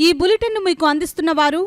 ఈ బులెటిన్ మీకు అందిస్తున్న వారు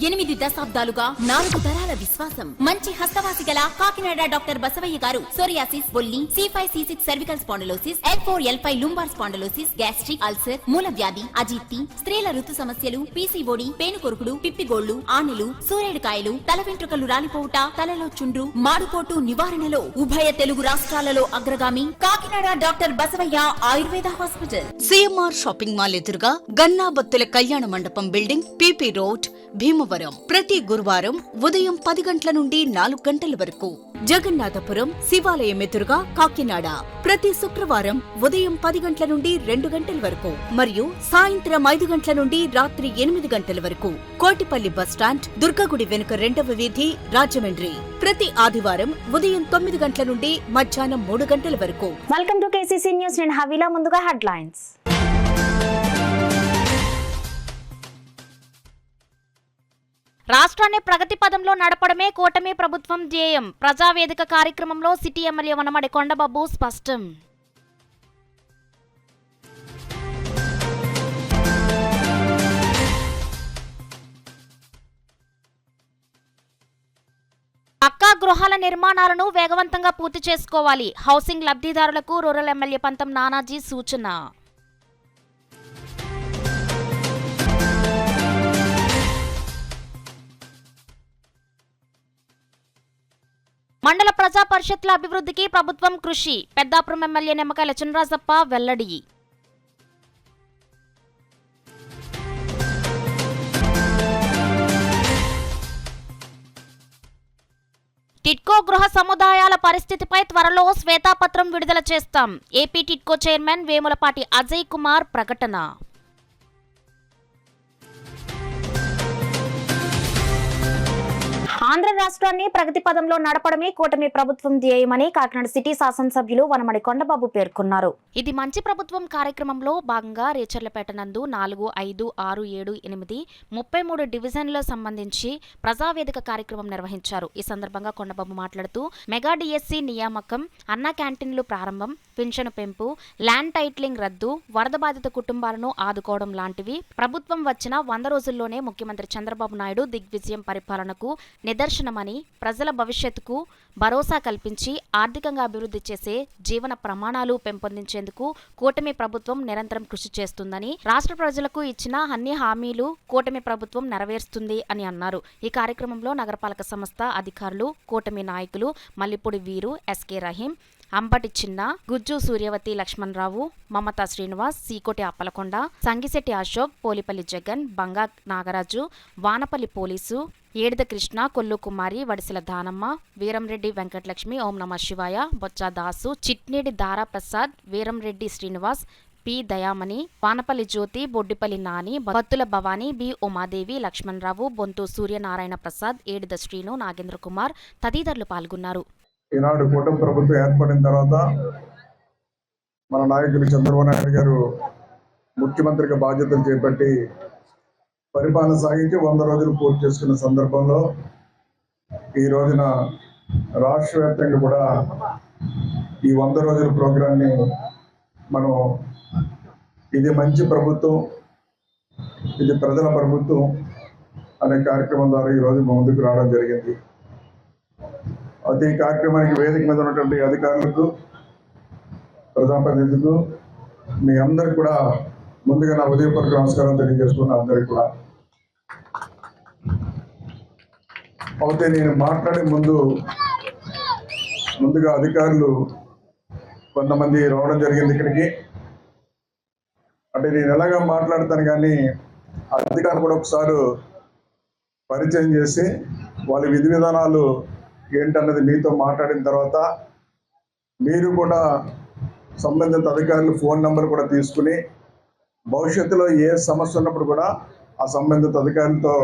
8 దశాబ్దాలుగా 4 తరాల విశ్వాసం. మంచి హస్తవాసి గల కాకినాడ డాక్టర్ బసవయ్య గారు సోరియాసిస్, బొల్లి, C5, C6 cervical spondylosis, L4, L5 lumbar spondylosis, gastric ulcer, మూల వ్యాధి, అజీర్తి, స్త్రీల ఋతు సమస్యలు, PCOD, పేనుకొరుకుడు, పిప్పిగోళ్లు, ఆనెలు, సూరేడుకాయలు, తల వెంట్రుకలు రాలిపోవుట, తలలో చుండ్రు, మాడుకోటు నివారణలో ఉభయ తెలుగు రాష్ట్రాలలో అగ్రగామి Kakinada doctor Basavayya Ayurveda hospital. CMR shopping mall ఎదురుగా గన్నాబత్తుల కళ్యాణ మండపం బిల్డింగ్, PP రోడ్, భీమవరం. ప్రతి గురువారం ఉదయం 10 గంటల నుండి 4 గంటల వరకు. జగన్నాథపురం శివాలయం ఎదురుగా కాకినాడ ప్రతి శుక్రవారం ఉదయం 10 గంటల నుండి 2 గంటల వరకు మరియు సాయంత్రం 5 గంటల నుండి రాత్రి 8 గంటల వరకు. కోటిపల్లి బస్టాండ్, దుర్గగుడి వెనుక 2వ వీధి, రాజమండ్రి. ప్రతి ఆదివారం ఉదయం 9 గంటల నుండి మధ్యాహ్నం 3 గంటల వరకు. Welcome to KCC news. నేను హవీలా. ముందుగా హెడ్లైన్స్. రాష్ట్రాన్ని ప్రగతి పదంలో నడపడమే కూటమి ప్రభుత్వం ధ్యేయం. ప్రజావేదిక కార్యక్రమంలో సిటీ ఎమ్మెల్యే వనమడి కొండబాబు స్పష్టం. పక్కా గృహాల నిర్మాణాలను వేగవంతంగా పూర్తి చేసుకోవాలి. హౌసింగ్ లబ్ధిదారులకు రూరల్ ఎమ్మెల్యే పంతం నానాజీ సూచన. మండల ప్రజా పరిషత్ల అభివృద్ధికి ప్రభుత్వం కృషి. పెద్దాపురం ఎమ్మెల్యే నిమ్మకాయల చినరాజప్ప వెల్లడి. టిడ్కో గృహ సముదాయాల పరిస్థితిపై త్వరలో శ్వేతాపత్రం విడుదల చేస్తాం. ఏపీ టిడ్కో చైర్మన్ వేములపాటి అజయ్ కుమార్ ప్రకటన. ఆంధ్ర రాష్ట్రాన్ని ప్రగతి పదంలో నడపడమే కూటమి ప్రభుత్వం ధ్యేయమని కాకినాడ సిటీ శాసనసభ్యులు వనమడి కొండబాబు పేర్కొన్నారు. ఇది మంచి ప్రభుత్వం కార్యక్రమంలో భాగంగా రేచర్లపేట నందు 4, 5, 6, 7, 8, 33 డివిజన్లకు సంబంధించి ప్రజావేదిక కార్యక్రమం నిర్వహించారు. ఈ సందర్భంగా కొండబాబు మాట్లాడుతూ మెగా డిఎస్సి నియామకం, అన్న క్యాంటీన్లు ప్రారంభం, పింఛను పెంపు, ల్యాండ్ టైటిలింగ్ రద్దు, వరద బాధిత కుటుంబాలను ఆదుకోవడం లాంటివి ప్రభుత్వం వచ్చిన 100 రోజుల్లోనే ముఖ్యమంత్రి చంద్రబాబు నాయుడు దిగ్విజయం పరిపాలనకు నిదర్శనమని, ప్రజల భవిష్యత్తుకు భరోసా కల్పించి ఆర్థికంగా అభివృద్ధి చేసే జీవన ప్రమాణాలు పెంపొందించేందుకు కూటమి ప్రభుత్వం నిరంతరం కృషి చేస్తుందని, రాష్ట్ర ప్రజలకు ఇచ్చిన అన్ని హామీలు కూటమి ప్రభుత్వం నెరవేరుస్తుంది అని అన్నారు. ఈ కార్యక్రమంలో నగరపాలక సంస్థ అధికారులు, కూటమి నాయకులు మల్లిపూడి వీరు, ఎస్కే రహీం, అంబటి చిన్న, గుజ్జు సూర్యవతి లక్ష్మణరావు, మమతా శ్రీనివాస్, సీకోటి అప్పలకొండ, సంగిశెట్టి అశోక్, పోలిపల్లి జగన్, బంగా నాగరాజు, వానపల్లి పోలీసు, ఏడిద కృష్ణ, కొల్లు కుమారి, వడిసెల దానమ్మ, వీరంరెడ్డి వెంకటలక్ష్మి, ఓం నమ శివాయ, బొచ్చా దాసు, చిట్నేడి దారా ప్రసాద్, వీరంరెడ్డి శ్రీనివాస్, పి దయామణి, వానపల్లి జ్యోతి, బొడ్డిపల్లి నాని, బత్తుల భవానీ, బి ఉమాదేవి, లక్ష్మణరావు, బొంతు సూర్యనారాయణ ప్రసాద్, ఏడిద శ్రీను, నాగేంద్ర కుమార్ తదితరులు పాల్గొన్నారు. ఈనాడు కూటమి ప్రభుత్వం ఏర్పడిన తర్వాత మన నాయకులు చంద్రబాబు నాయుడు గారు ముఖ్యమంత్రిగా బాధ్యతలు చేపట్టి పరిపాలన సాగించి 100 రోజులు పూర్తి చేసుకున్న సందర్భంలో ఈ రోజున రాష్ట్ర వ్యాప్తంగా కూడా ఈ 100 రోజుల ప్రోగ్రాన్ని మనం ఇది మంచి ప్రభుత్వం, ఇది ప్రజల ప్రభుత్వం అనే కార్యక్రమం ద్వారా ఈరోజు ముందుకు రావడం జరిగింది. అయితే ఈ కార్యక్రమానికి వేదిక మీద ఉన్నటువంటి అధికారులకు, ప్రజాప్రతినిధులకు, మీ అందరికి కూడా ముందుగా నా ఉదయపూర్వక నమస్కారం తెలియజేసుకున్న అందరికి కూడా. అయితే నేను మాట్లాడే ముందుగా అధికారులు కొంతమంది రావడం జరిగింది ఇక్కడికి. అంటే నేను ఎలాగా మాట్లాడతాను కానీ అధికారులు కూడా ఒకసారి పరిచయం చేసి వాళ్ళ విధి విధానాలు ఏంటన్నది మీతో మాట్లాడిన తర్వాత మీరు కూడా సంబంధిత అధికారులు ఫోన్ నెంబర్ కూడా తీసుకుని భవిష్యత్తులో ఏ సమస్య ఉన్నప్పుడు కూడా ఆ సంబంధిత అధికారులతో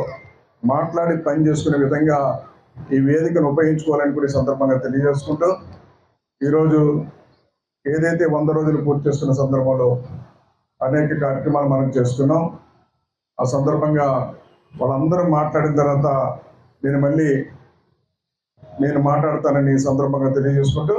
మాట్లాడి పని చేసుకునే విధంగా ఈ వేదికను ఉపయోగించుకోవాలని కూడా ఈ సందర్భంగా తెలియజేసుకుంటూ, ఈరోజు ఏదైతే 100 రోజులు పూర్తి చేసుకున్న సందర్భంలో అనేక కార్యక్రమాలు మనం చేస్తున్నాం. ఆ సందర్భంగా వాళ్ళందరూ మాట్లాడిన తర్వాత నేను మాట్లాడతానని ఈ సందర్భంగా తెలియజేసుకుంటూ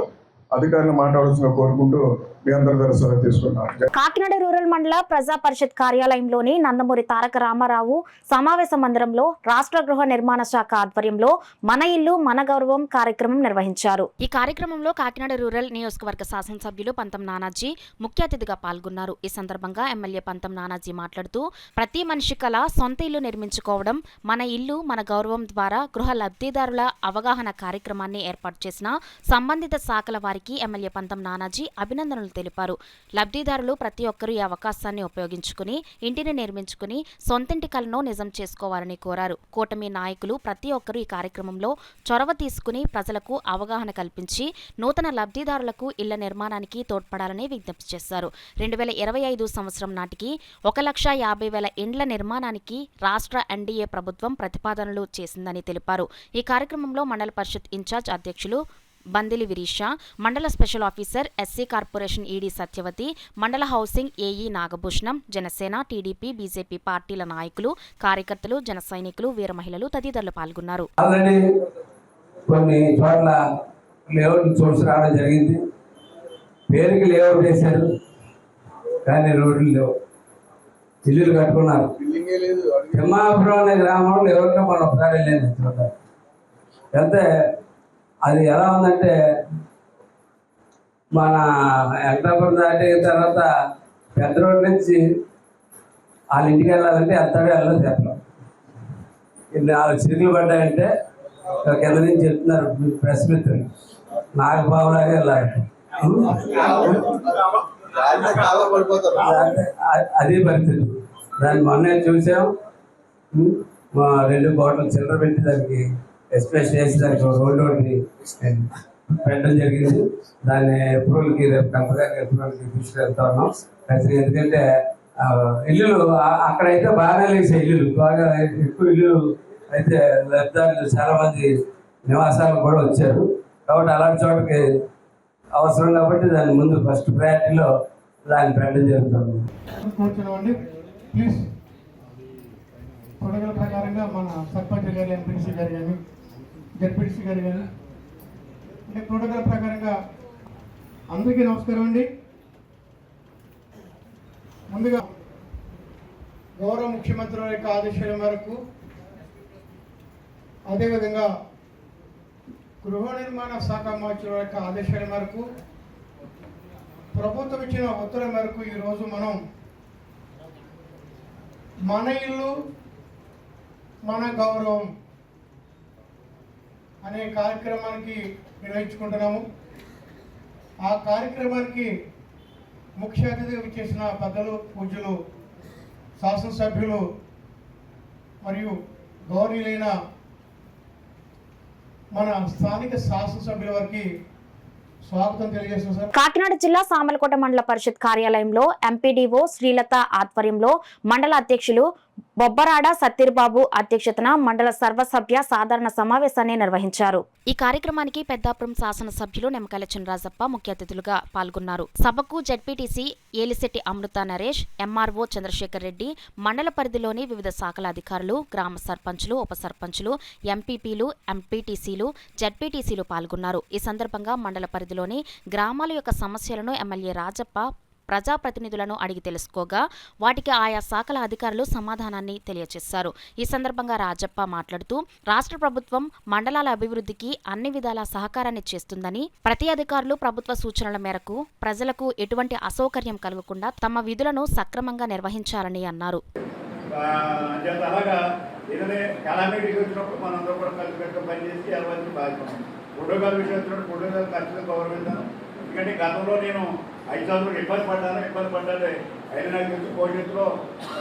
అధికారులు మాట్లాడాల్సిన కోరుకుంటూ మీ అందరి ద్వారా సెలవు తీసుకున్నాను. కాకినాడ రూరల్ మండల ప్రజా పరిషత్ కార్యాలయంలోని నందమూరి తారక రామారావు సమావేశ మందిరంలో రాష్ట్ర గృహ నిర్మాణ శాఖ ఆధ్వర్యంలో మన ఇల్లు మన గౌరవం కార్యక్రమం నిర్వహించారు. ఈ కార్యక్రమంలో కాకినాడ రూరల్ నియోజకవర్గ శాసనసభ్యులు పంతం నానాజీ ముఖ్య అతిథిగా పాల్గొన్నారు. ఈ సందర్భంగా ఎమ్మెల్యే పంతం నానాజీ మాట్లాడుతూ ప్రతి మనిషి కల సొంత ఇల్లు నిర్మించుకోవడం, మన ఇల్లు మన గౌరవం ద్వారా గృహ లబ్ధిదారుల అవగాహన కార్యక్రమాన్ని ఏర్పాటు చేసిన సంబంధిత శాఖల వారికి ఎమ్మెల్యే పంతం నానాజీ అభినందనలు తెలిపారు. లబ్ధిదారులు ప్రతి ఒక్కరూ ఈ అవకాశాన్ని ఉపయోగించుకుని ఇంటిని నిర్మించుకుని సొంతింటి కలను నిజం చేసుకోవాలని కోరారు. కూటమి నాయకులు ప్రతి ఒక్కరూ ఈ కార్యక్రమంలో చొరవ తీసుకుని ప్రజలకు అవగాహన కల్పించి నూతన లబ్ధిదారులకు ఇళ్ల నిర్మాణానికి తోడ్పడాలని విజ్ఞప్తి చేశారు. 2025 సంవత్సరం నాటికి 1,50,000 ఇండ్ల నిర్మాణానికి రాష్ట్ర ఎన్డీఏ ప్రభుత్వం ప్రతిపాదనలు చేసిందని తెలిపారు. ఈ కార్యక్రమంలో మండల పరిషత్ ఇన్ఛార్జ్ అధ్యక్షులు బందిలి విరీష, మండల special officer SC corporation ED Satyavathi, మండల housing AE Nagabhushanam, Janasena, TDP, BJP పార్టీల నాయకులు, కార్యకర్తలు, జన సైనికులు, వీర మహిళలు తదితరులు పాల్గొన్నారు. ఆల్రెడీ కొన్ని చోట్ల లేఅవుట్ చూసి రావడం జరిగింది. పేరుకి లేఅవుట్ వేశారు కానీ రోడ్లు లేవు, ఇల్లులు కట్టుకున్నారు. తిమ్మాపురం అనే గ్రామంలో ఎవరికో మనం ఒకసారి వెళ్ళాను చూడాలి. అయితే అది ఎలా ఉందంటే మన వెంకటాపురం దాటిన తర్వాత పెద్ద రోడ్డు నుంచి వాళ్ళ ఇంటికి వెళ్ళాలంటే వెళ్తాడో వెళ్ళదో చెప్పలేం. 4 చిరుకులు పడ్డాయంటే కింద నుంచి చెప్తున్నారు ప్రెస్ మిత్రులు, నాగబాబులాగా వెళ్ళాలి. అదే పరిస్థితి. దాన్ని మొన్నే చూసాం. 2 కోట్ల చిల్లర పెట్టి దానికి ఎస్పెషల్ చేసి దానికి రోడ్డు ఒకటి పెట్టడం జరిగింది. దాన్ని అప్రూవల్కి రేపు కంపల్సరీ అప్రూవల్కి తీసుకెళ్తా ఉన్నాం. ఎందుకంటే ఇల్లులు అక్కడైతే బాగా లేసే ఇల్లులు, బాగా ఎక్కువ ఇల్లులు అయితే లబ్ధిదారులు చాలా మంది నివాసాలకు కూడా వచ్చారు. కాబట్టి అలాంటి చోటకి అవసరం కాబట్టి దాని ముందు ఫస్ట్ ప్రయారిటీలో దాన్ని పెట్టడం జరుగుతుంది. ప్లీజ్ కొడగల ప్రకారంగా మన సర్పంచ్ గారు, ఎంపీసీ గారు కానీ, జడ్పీసీ గారు కానీ, అంటే ప్రోటోకాల్ ప్రకారంగా అందరికీ నమస్కారం అండి. ముందుగా గౌరవ ముఖ్యమంత్రి యొక్క ఆదేశాల మేరకు, అదేవిధంగా గృహ నిర్మాణ శాఖ మంత్రుల యొక్క ఆదేశాల మేరకు, ప్రభుత్వం ఇచ్చిన ఉత్తర్వుల మేరకు ఈరోజు మనం మన ఇల్లు మన గౌరవం అనే కార్యక్రమానికి నిర్వహించుకుంటున్నాము. ఆ కార్యక్రమానికి ముఖ్య అతిథిగా విచ్చేసిన పెద్దలు, పూజ్యులు, శాసనసభ్యులు మరియు గౌరవనీయులైన మన స్థానిక శాసనసభ్యుల వారికి స్వాగతం తెలియజేస్తున్నాం సార్. కాకినాడ జిల్లా సామలకోట మండల పరిషత్ కార్యాలయంలో ఎంపీడీఓ శ్రీలత ఆధ్వర్యంలో మండల అధ్యక్షులు బొబ్బరాడ సత్తీర్బాబు అధ్యక్షతన మండల సర్వసభ్య సాధారణ సమావేశాన్ని నిర్వహించారు. ఈ కార్యక్రమానికి పెద్దాపురం శాసనసభ్యులు నిమ్మకాయల చినరాజప్ప ముఖ్య అతిథులుగా పాల్గొన్నారు. సభకు జడ్పీటీసీ ఏలిశెట్టి అమృత నరేష్, ఎంఆర్ఓ చంద్రశేఖర్ రెడ్డి, మండల పరిధిలోని వివిధ శాఖల అధికారులు, గ్రామ సర్పంచులు, ఉప సర్పంచులు, ఎంపీపీలు, ఎంపీటీసీలు, జడ్పీటీసీలు పాల్గొన్నారు. ఈ సందర్భంగా మండల పరిధిలోని గ్రామాల యొక్క సమస్యలను ఎమ్మెల్యే రాజప్ప ప్రజాప్రతినిధులను అడిగి తెలుసుకోగా వాటికి ఆయా శాఖల అధికారులు సమాధానాన్ని తెలియజేశారు. ఈ సందర్భంగా రాజప్ప మాట్లాడుతూ రాష్ట్ర ప్రభుత్వం మండలాల అభివృద్ధికి అన్ని విధాల సహకారాన్ని చేస్తుందని, ప్రతి అధికారులు ప్రభుత్వ సూచనల మేరకు ప్రజలకు ఎటువంటి అసౌకర్యం కలగకుండా తమ విధులను సక్రమంగా నిర్వహించాలని అన్నారు. ఎందుకంటే గతంలో నేను 5 సంవత్సరాలు ఇబ్బంది పడ్డాను. అయినా నాకు తెలుసు భవిష్యత్తులో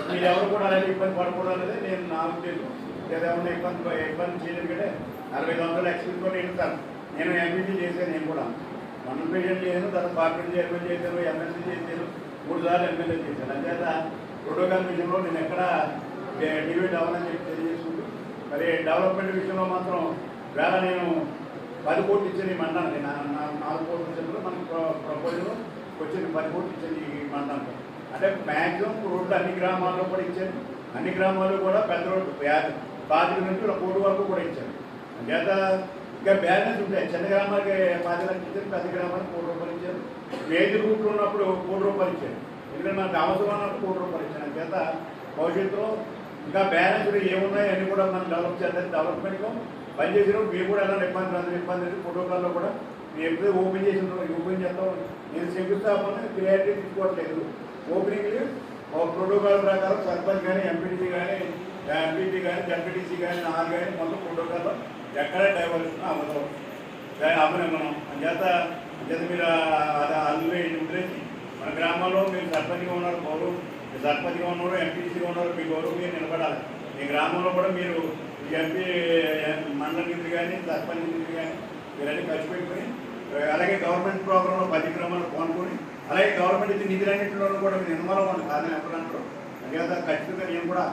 మీరు ఎవరు కూడా అలాగే ఇబ్బంది పడకూడదు అనేది నేను నా ఉద్దేశం. ఏదేమన్నా ఇబ్బంది చేయలేదు కంటే 40 సంవత్సరాల ఎక్స్పీరియన్స్ కూడా ఉంటాను. నేను ఎంపీసీ చేశాను. నేను కూడా మండల ప్రెసిడెంట్ చేశాను, తర్వాత పార్లమెంట్ చైర్మన్ చేశాను, ఎమ్మెల్సీ చేశాను, 3 సార్లు ఎమ్మెల్యే చేశాను. అంచేత ప్రోటోకాల్ విషయంలో నేను ఎక్కడ డిబేట్ అవ్వాలని చెప్పి తెలియజేసుకుంటూ, మరి డెవలప్మెంట్ విషయంలో మాత్రం వేళ నేను 10 కోట్లు ఇచ్చాను ఈ మండలానికి. 4 కోట్ల విషయంలో మనకు ప్రపోజల్ వచ్చింది. 10 కోట్లు ఇచ్చాను ఈ మండలానికి. అంటే మ్యాక్సిమం రోడ్లు అన్ని గ్రామాల్లో కూడా ఇచ్చాను. అన్ని గ్రామాల్లో కూడా పెద్ద రోడ్డు 50 నుంచి 1 కోటి వరకు కూడా ఇచ్చాను. అంచేత ఇంకా బ్యాలెన్స్ ఉంటాయి. చిన్న గ్రామాలకి 10 లక్షలు ఇచ్చారు, పెద్ద గ్రామాలకు 1 కోటి రూపాయలు ఇచ్చారు. మేజర్ రూట్లు ఉన్నప్పుడు 1 కోటి రూపాయలు ఇచ్చారు. ఎందుకంటే మనకు అవసరం ఉన్నప్పుడు 1 కోటి రూపాయలు ఇచ్చారు. అంచేత భవిష్యత్తులో ఇంకా బ్యాలెన్స్ ఏమున్నాయి అన్నీ కూడా మనం డెవలప్ చేయాలి. డెవలప్మెంట్లో పనిచేసినప్పుడు మేము కూడా ఎలా ఇబ్బంది ప్రోటోకాల్లో కూడా మేము ఎప్పుడూ ఓపెన్ చేస్తాం. నేను శంకుస్థాపన క్రియారిటీ తీసుకోవట్లేదు. ఓపెనింగ్ ప్రోటోకాల్ ప్రకారం సర్పంచ్ కానీ ఎంపీటీసీ కానీ ఎంపీటీ కానీ జడ్పీటీసీ కానీ నాలుగు కానీ మొత్తం ప్రోటోకాల్లో ఎక్కడ డైవర్షన్ అవ్వదు. అవ్వనే మనం అంచేత మీరు అల్లు ఉండేసి మన గ్రామాల్లో మీరు సర్పంచ్గా ఉన్నారు, గౌరవం సర్పంచ్గా ఉన్నారు, ఎంపీటీసీగా ఉన్నారు, మీ గౌరవం మీరు నిలబడాలి. మీ గ్రామంలో కూడా మీరు ఎంపీ మండల నిధులు కానీ సర్పంచ్ నిధులు కానీ మీరన్నీ ఖర్చు పెట్టుకుని, అలాగే గవర్నమెంట్ ప్రోగ్రాంలో 10 గ్రామాలు కొనుక్కొని, అలాగే గవర్నమెంట్ ఇచ్చే నిధులన్నింటిలోనూ కూడా మీరు నిర్మలం ఉంది కాదని ఎప్పుడంటారు. అంచేత ఖచ్చితంగా నేను కూడా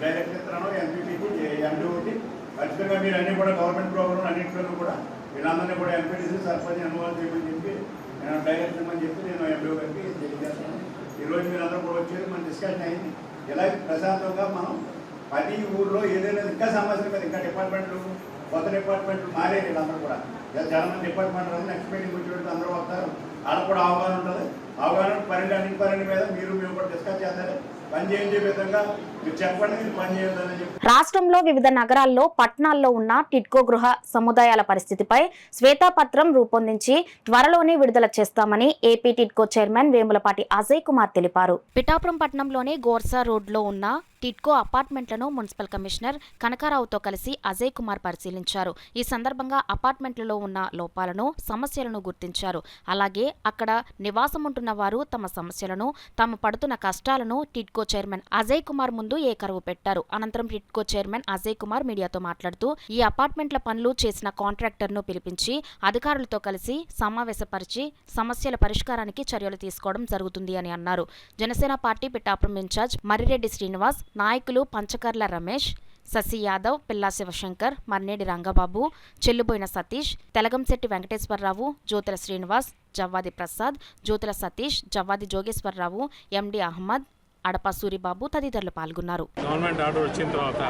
డైరెక్ట్ ఇస్తున్నాను ఎంపీటీకి ఎంపీఓకి ఖచ్చితంగా మీరు అన్నీ కూడా గవర్నమెంట్ ప్రోగ్రాంలు అన్నింటిలోనూ కూడా వీళ్ళందరినీ కూడా ఎంపీటీసీ సర్పంచ్ ఇన్వాల్వ్ చేయమని చెప్పి నేను డైరెక్ట్ ఇవ్వమని చెప్పి నేను ఎంపీఓ గారికి తెలియజేస్తాను. ఈరోజు మీరు అందరూ కూడా వచ్చేది మన డిస్కషన్ అయింది. ఇలా ప్రశాంతంగా మనం 10 ఊర్లో ఏదైనా ఇంకా సమస్యలు కదా, ఇంకా డిపార్ట్మెంట్లు కొత్త డిపార్ట్మెంట్లు మారే వీళ్ళందరూ కూడా చాలా మంది డిపార్ట్మెంట్ రాదు. నెక్స్ట్ మీటింగ్ వచ్చేటప్పుడు అందరూ వస్తారు. వాళ్ళకు కూడా అవగాహన ఉంటుంది. అవగాహన అన్ని పని మీద మేము కూడా డిస్కస్ చేస్తారు. పని చేయించే విధంగా మీరు చెప్పండి, మీరు పని చేయాలని చెప్పి. రాష్ట్రంలో వివిధ నగరాల్లో పట్టణాల్లో ఉన్న టిడ్కో గృహ సముదాయాల పరిస్థితిపై శ్వేతపత్రం రూపొందించి త్వరలోనే విడుదల చేస్తామని ఏపీ టిడ్కో చైర్మన్ వేములపాటి అజయ్ కుమార్ తెలిపారు. పిఠాపురం పట్టణంలోని గోర్సా రోడ్లో ఉన్న టిడ్కో అపార్ట్మెంట్లను మున్సిపల్ కమిషనర్ కనకారావుతో కలిసి అజయ్ కుమార్ పరిశీలించారు. ఈ సందర్భంగా అపార్ట్మెంట్లలో ఉన్న లోపాలను, సమస్యలను గుర్తించారు. అలాగే అక్కడ నివాసముంటున్న వారు తమ సమస్యలను, తాము పడుతున్న కష్టాలను టిడ్కో చైర్మన్ అజయ్ కుమార్ ముందు ఏకరువు పెట్టారు. అనంతరం టిడ్కో చైర్మన్ అజయ్ కుమార్ మీడియాతో మాట్లాడుతూ ఈ అపార్ట్మెంట్ల పనులు చేసిన కాంట్రాక్టర్ను పిలిపించి అధికారులతో కలిసి సమావేశపరిచి సమస్యల పరిష్కారానికి చర్యలు తీసుకోవడం జరుగుతుంది అని అన్నారు. జనసేన పార్టీ పిఠాపురం ఇన్ఛార్జ్ మర్రిరెడ్డి శ్రీనివాస్, నాయకులు పంచకర్ల రమేష్, శశి యాదవ్, పిల్లా శివశంకర్, మర్నేడి రంగబాబు, చెల్లుబోయిన సతీష్, తెలగంశెట్టి వెంకటేశ్వరరావు, జ్యోతుల శ్రీనివాస్, జవ్వాది ప్రసాద్, జ్యోతుల సతీష్, జవ్వాది జోగేశ్వరరావు, ఎండి అహ్మద్, అడప సూరిబాబు తదితరులు పాల్గొన్నారు. గవర్నమెంట్ ఆర్డర్ వచ్చిన తర్వాత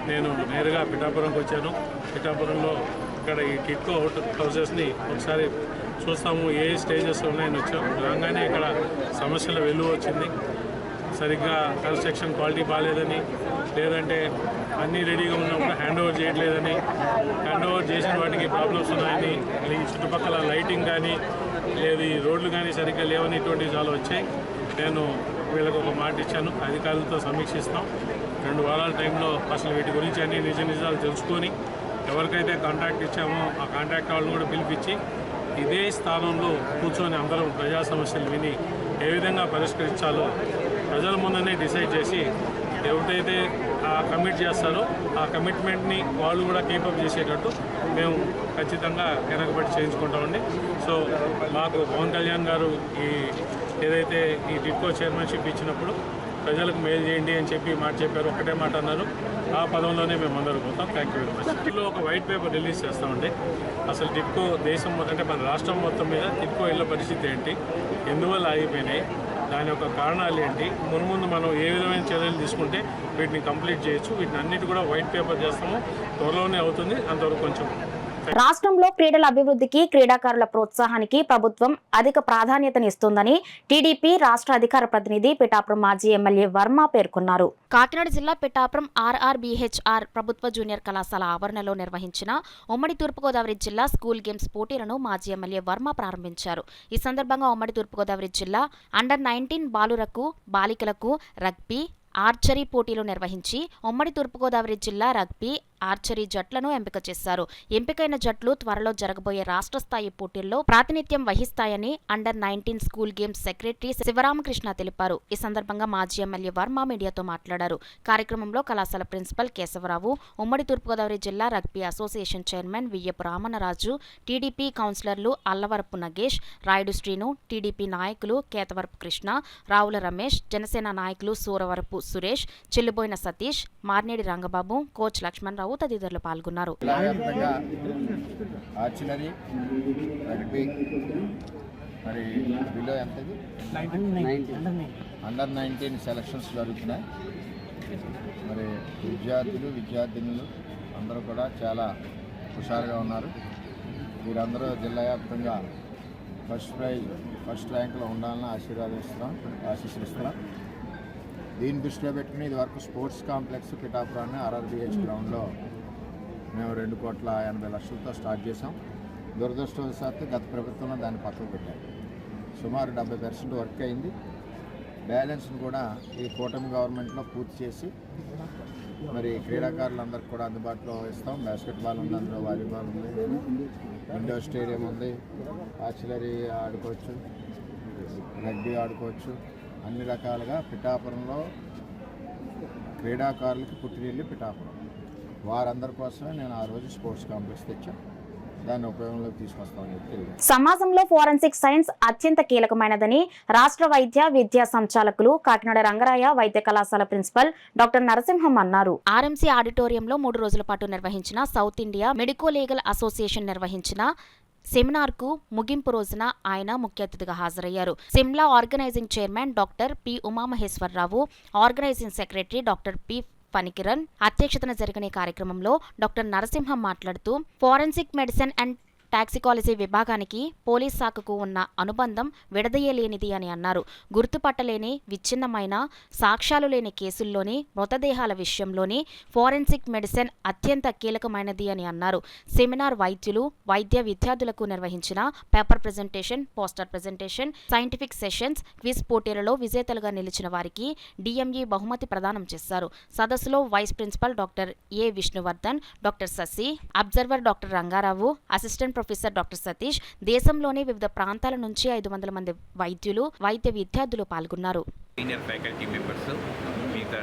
నేను నేరుగా పిఠాపురంకి వచ్చాను. పిఠాపురంలో ఇక్కడ ఈ టిడ్కో హౌసెస్ని ఒకసారి చూస్తాము, ఏ స్టేజెస్ ఉన్నాయని వచ్చాము. రాగానే ఇక్కడ సమస్యల వెలువ వచ్చింది. సరిగ్గా కన్స్ట్రక్షన్ క్వాలిటీ బాగాలేదని, లేదంటే అన్నీ రెడీగా ఉన్నప్పుడు హ్యాండ్ ఓవర్ చేయట్లేదని, హ్యాండ్ ఓవర్ చేసిన వాటికి ప్రాబ్లమ్స్ ఉన్నాయని, ఈ చుట్టుపక్కల లైటింగ్ కానీ లేదు ఈ రోడ్లు కానీ సరిగ్గా లేవని ఇటువంటివి చాలా వచ్చాయి. నేను వీళ్ళకి ఒక మాట ఇచ్చాను, అధికారులతో సమీక్షిస్తాం. 2 వారాల టైంలో అసలు వీటి గురించి అన్ని నిజాలు తెలుసుకొని ఎవరికైతే కాంట్రాక్ట్ ఇచ్చామో ఆ కాంట్రాక్ట్ వాళ్ళని కూడా పిలిపించి ఇదే స్థానంలో కూర్చొని అందరం ప్రజా సమస్యలు విని ఏ విధంగా పరిష్కరించాలో ప్రజల ముందనే డిసైడ్ చేసి ఎవరైతే కమిట్ చేస్తారో ఆ కమిట్మెంట్ని వాళ్ళు కూడా కీపప్ చేసేటట్టు మేము ఖచ్చితంగా వెనకబడి చేయించుకుంటామండి. సో మాకు పవన్ కళ్యాణ్ గారు ఏదైతే ఈ టిడ్కో చైర్మన్షిప్ ఇచ్చినప్పుడు ప్రజలకు మేలు చేయండి అని చెప్పి మాట చెప్పారు, ఒకటే మాట అన్నారు. ఆ పదంలోనే మేము అందరూ పోతాం. Thank you very much. టిడ్కోలో ఒక వైట్ పేపర్ రిలీజ్ చేస్తామండి. అసలు టిడ్కో దేశం అంటే మన రాష్ట్రం మొత్తం మీద టిడ్కో ఇళ్ళ పరిస్థితి ఏంటి, ఎందువల్ల ఆగిపోయినాయి, దాని యొక్క కారణాలు ఏంటి, ముందు మనం ఏ విధమైన చర్యలు తీసుకుంటే వీటిని కంప్లీట్ చేయొచ్చు, వీటిని అన్నిటి కూడా వైట్ పేపర్ చేస్తాము. త్వరలోనే అవుతుంది. అంతవరకు కొంచెం రాష్ట్రంలో క్రీడల అభివృద్ధికి, క్రీడాకారుల ప్రోత్సాహానికి ప్రభుత్వం అధిక ప్రాధాన్యతనిస్తుందని టీడీపీ రాష్ట్ర అధికార ప్రతినిధి పిఠాపురం మాజీ ఎమ్మెల్యే వర్మ పేర్కొన్నారు. కాకినాడ జిల్లా పిఠాపురం ఆర్ఆర్బీహెచ్ఆర్ ప్రభుత్వ జూనియర్ కళాశాల ఆవరణలో నిర్వహించిన ఉమ్మడి తూర్పుగోదావరి జిల్లా స్కూల్ గేమ్స్ పోటీలను మాజీ ఎమ్మెల్యే వర్మ ప్రారంభించారు. ఈ సందర్భంగా ఉమ్మడి తూర్పుగోదావరి జిల్లా అండర్-19 బాలురకు, బాలికలకు రగ్బీ, ఆర్చరీ పోటీలు నిర్వహించి ఉమ్మడి తూర్పుగోదావరి జిల్లా రగ్బీ, ఆర్చరీ జట్లను ఎంపిక చేశారు. ఎంపికైన జట్లు త్వరలో జరగబోయే రాష్ట్ర స్థాయి పోటీల్లో ప్రాతినిధ్యం వహిస్తాయని under nineteen school games secretary Sivaramakrishna తెలిపారు. ఈ సందర్భంగా మాజీ ఎమ్మెల్యే వర్మ మీడియాతో మాట్లాడారు. కార్యక్రమంలో కళాశాల ప్రిన్సిపల్ కేశవరావు, ఉమ్మడి తూర్పుగోదావరి జిల్లా rugby association chairman Viyyapu Ramannaraju, TDP కౌన్సిలర్లు అల్లవరపు నగేష్, రాయుడు శ్రీను, టీడీపీ నాయకులు కేతవరపు కృష్ణ, రావుల రమేష్, జనసేన నాయకులు సూరవరపు సురేష్, చెల్లుబోయిన సతీష్, మార్నేడి రంగబాబు, కోచ్ లక్ష్మణరావు తదితరులు పాల్గొన్నారు. అండర్-19 సెలక్షన్స్ జరుగుతున్నాయి. మరి విద్యార్థులు విద్యార్థినులు అందరూ కూడా చాలా హుషారుగా ఉన్నారు. వీరందరూ జిల్లా వ్యాప్తంగా ఫస్ట్ ర్యాంక్లో ఉండాలని ఆశీస్సుస్తున్నాం. దీన్ని దృష్టిలో పెట్టుకుని ఇది వరకు స్పోర్ట్స్ కాంప్లెక్స్ పిఠాపురాన్ని RRBH గ్రౌండ్లో మేము 2,80,00,000తో స్టార్ట్ చేసాం. దురదృష్టవశాత్తు గత ప్రభుత్వంలో దాన్ని పక్కకు పెట్టారు. సుమారు 70% వర్క్ అయింది. బ్యాలెన్స్ని కూడా ఈ కూటమి గవర్నమెంట్లో పూర్తి చేసి మరి క్రీడాకారులందరికీ కూడా అందుబాటులో ఇస్తాం. బాస్కెట్బాల్ ఉంది, అందులో వాలీబాల్ ఉంది, ఇండోర్ స్టేడియం ఉంది, ఆర్చరీ ఆడుకోవచ్చు, రగ్బీ ఆడుకోవచ్చు. అన్ని రకాలుగా పిఠాపురంలో క్రీడాకారులకి పుట్టినిల్లు పిఠాపురం. వారందరి కోసమే నేను ఆ రోజు స్పోర్ట్స్ కాంప్లెక్స్ తెచ్చాను. దాన్ని ఉపయోగంలోకి తీసుకొస్తామని చెప్పి. సమాజంలో ఫోరెన్సిక్ సైన్స్ అత్యంత కీలకమైనదని రాష్ట్ర వైద్య విద్యా సంచాలకులు కాకినాడ రంగరాయ వైద్య కళాశాల ప్రిన్సిపల్ డాక్టర్ నరసింహం అన్నారు. ఆర్ఎంసీ ఆడిటోరియంలో 3 రోజుల పాటు నిర్వహించిన south India medico legal association నిర్వహించిన సెమినార్కు ముగింపు రోజున ఆయన ముఖ్య అతిథిగా హాజరయ్యారు. SIMLA organising chairman doctor P Umamaheswararao, organising secretary doctor P Phanikiran అధ్యక్షతన జరిగిన ఈ కార్యక్రమంలో డాక్టర్ నరసింహం మాట్లాడుతూ ఫోరెన్సిక్ మెడిసిన్ అండ్ టాక్సికాలజీ విభాగానికి పోలీస్ శాఖకు ఉన్న అనుబంధం విడదీయలేనిది అని అన్నారు. గుర్తుపట్టలేని విచ్ఛిన్నమైన సాక్ష్యాలు లేని కేసుల్లోని మృతదేహాల విషయంలోని ఫోరెన్సిక్ మెడిసిన్ అత్యంత కీలకమైనది అని అన్నారు. సెమినార్ వైద్యులు, వైద్య విద్యార్థులకు నిర్వహించిన paper presentation, poster presentation, scientific sessions, quiz పోటీలలో విజేతలుగా నిలిచిన వారికి DME బహుమతి ప్రదానం చేశారు. సదస్సులో vice principal doctor A Vishnuvardhan, doctor Sasi, observer doctor Rangarao, assistant professor doctor Satish, దేశంలోని వివిధ ప్రాంతాల నుంచి 500 మంది వైద్యులు, వైద్య విద్యార్థులు పాల్గొన్నారు. సీనియర్ ఫ్యాకల్టీ మెంబర్స్ మిగతా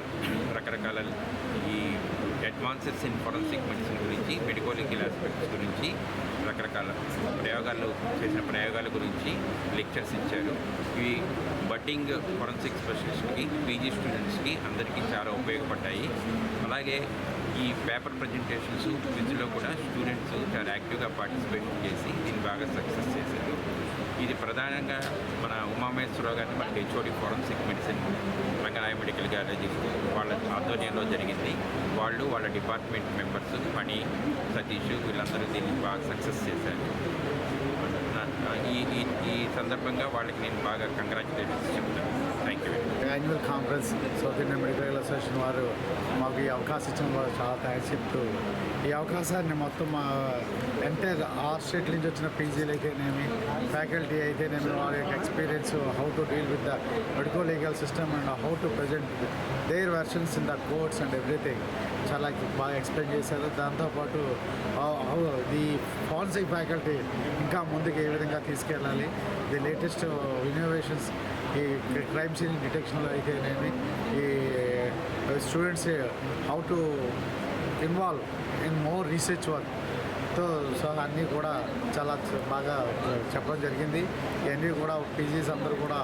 రకరకాల ఈ అడ్వాన్సెస్ ఇన్ ఫోరెన్సిక్ మెడిసిన్ గురించి, మెడికో లీగల్ ఆస్పెక్ట్స్ గురించి, రకరకాల చేసిన ప్రయోగాల గురించి లెక్చర్స్ ఇచ్చారు. ఇవి బడ్డింగ్ ఫోరెన్సిక్ స్పెషలిస్ట్కి, PG స్టూడెంట్స్కి అందరికీ చాలా ఉపయోగపడ్డాయి. అలాగే ఈ పేపర్ ప్రజెంటేషన్స్ క్విజ్లో కూడా స్టూడెంట్స్ చాలా యాక్టివ్గా పార్టిసిపేట్ చేసి దీన్ని బాగా సక్సెస్ చేశారు. ఇది ప్రధానంగా మన ఉమామహేశ్వరరావు గారిని మన HOD forensic medicine Rangaraya medical college వాళ్ళ ఆధ్వర్యంలో జరిగింది. వాళ్ళ డిపార్ట్మెంట్ మెంబర్స్ ఫణి, సతీష్ వీళ్ళందరూ దీన్ని బాగా సక్సెస్ చేశారు. ఈ సందర్భంగా వాళ్ళకి నేను బాగా కంగ్రాచులేషన్స్ చెప్తాను. Thank you. Annual conference south Indian medical association వారు మాకు ఈ అవకాశం ఇచ్చిన వారు చాలా థ్యాంక్స్ చెప్తూ, ఈ అవకాశాన్ని మొత్తం మా ఎంటైర్ 6 స్టేట్ల నుంచి వచ్చిన పీజీలు అయితేనేమి, ఫ్యాకల్టీ అయితేనేమి, వారి యొక్క experience, how to deal with the medico legal system and how to present their versions in the courts and everything చాలా బాగా ఎక్స్ప్లెయిన్ చేశారు. దాంతోపాటు ది ఫోరెన్సిక్ ఫ్యాకల్టీ ఇంకా ముందుకు ఏ విధంగా తీసుకెళ్ళాలి, ది లేటెస్ట్ ఇన్నోవేషన్స్ ఈ క్రైమ్ సీన్ డిటెక్షన్లో అయితేనేమి, ఈ students how to involve in more research work so అన్నీ కూడా చాలా బాగా చెప్పడం జరిగింది. ఇవన్నీ కూడా పీజీస్ అందరూ కూడా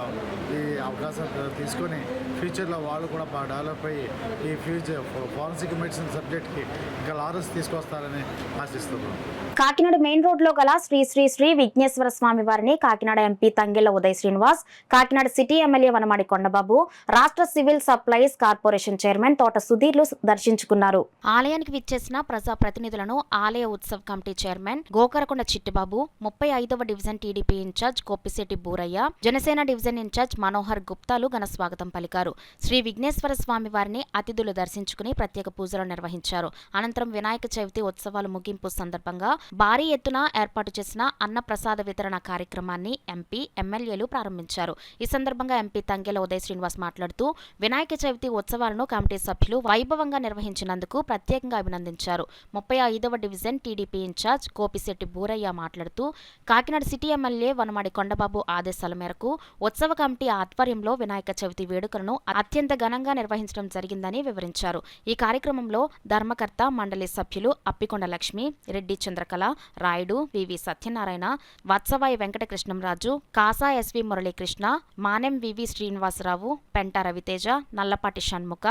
ఈ అవకాశం తీసుకొని ఫ్యూచర్లో వాళ్ళు కూడా బాగా డెవలప్ అయ్యి ఈ ఫ్యూచర్ ఫోరెన్సిక్ మెడిసిన్ సబ్జెక్ట్కి ఇంకా లారెన్స్ తీసుకొస్తారని ఆశిస్తున్నాం. కాకినాడ మెయిన్ రోడ్లో గల శ్రీ శ్రీ శ్రీ విఘ్నేశ్వర స్వామి వారిని Kakinada MP Tangella Uday Srinivas, Kakinada city MLA Vanamadi Kondababu, రాష్ట్ర సివిల్ సప్లైస్ కార్పొరేషన్ చైర్మన్ తోట సుధీర్లు దర్శించుకున్నారు. ఆలయానికి విచ్చేసిన ప్రజా ప్రతినిధులను ఆలయ ఉత్సవ్ కమిటీ చైర్మన్ గోకరకొండ చిట్టిబాబు, 35వ division TDP in charge Koppisetti Burayya, Janasena division in charge Manohar గుప్తాలు ఘన స్వాగతం పలికారు. శ్రీ విఘ్నేశ్వర స్వామి వారిని అతిథులు దర్శించుకుని ప్రత్యేక పూజలు నిర్వహించారు. అనంతరం వినాయక చవితి ఉత్సవాలు ముగింపు సందర్భంగా భారీ ఎత్తున ఏర్పాటు చేసిన అన్న ప్రసాద వితరణ కార్యక్రమాన్ని ఎంపీ, ఎమ్మెల్యేలు ప్రారంభించారు. ఈ సందర్భంగా ఎంపీ తంగెళ్ల ఉదయ్ శ్రీనివాస్ మాట్లాడుతూ వినాయక చవితి ఉత్సవాలను కమిటీ సభ్యులు వైభవంగా నిర్వహించినందుకు ప్రత్యేకంగా అభినందించారు. 35వ division TDP in charge Kopisetti Burayya మాట్లాడుతూ కాకినాడ సిటీ ఎమ్మెల్యే వనమాడి కొండబాబు ఆదేశాల మేరకు ఉత్సవ కమిటీ ఆధ్వర్యంలో వినాయక చవితి వేడుకలను అత్యంత ఘనంగా నిర్వహించడం జరిగిందని వివరించారు. ఈ కార్యక్రమంలో ధర్మకర్త మండలి సభ్యులు అప్పికొండ లక్ష్మి, రెడ్డి చంద్రకళ, రాయుడు, వివి సత్యనారాయణ, వత్సవాయి వెంకటకృష్ణంరాజు, కాసా ఎస్వి మురళీకృష్ణ, మానెం వివి శ్రీనివాసరావు, పెంట రవితేజ, నల్లపాటి షణ్ముఖ,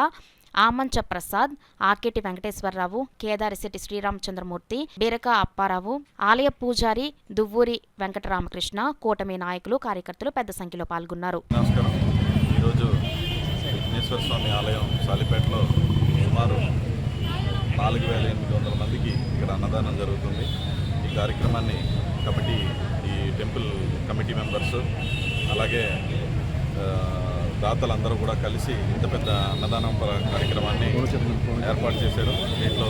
ఆమంచ ప్రసాద్, ఆకేటి వెంకటేశ్వరరావు, కేదారిశెట్టి శ్రీరామచంద్రమూర్తి, బీరక అప్పారావు, ఆలయ పూజారి దువ్వూరి వెంకటరామకృష్ణ, కూటమి నాయకులు, కార్యకర్తలు పెద్ద సంఖ్యలో పాల్గొన్నారు. నమస్కారం. ఈరోజు విఘ్నేశ్వర స్వామి ఆలయం సాలిపేటలో సుమారు 4,800 మందికి ఇక్కడ అన్నదానం జరుగుతుంది. ఈ కార్యక్రమాన్ని ఈ టెంపుల్ కమిటీ మెంబర్స్ అలాగే దాతలందరూ కూడా కలిసి ఇంత పెద్ద అన్నదానం కార్యక్రమాన్ని ఏర్పాటు చేశారు. దీంట్లో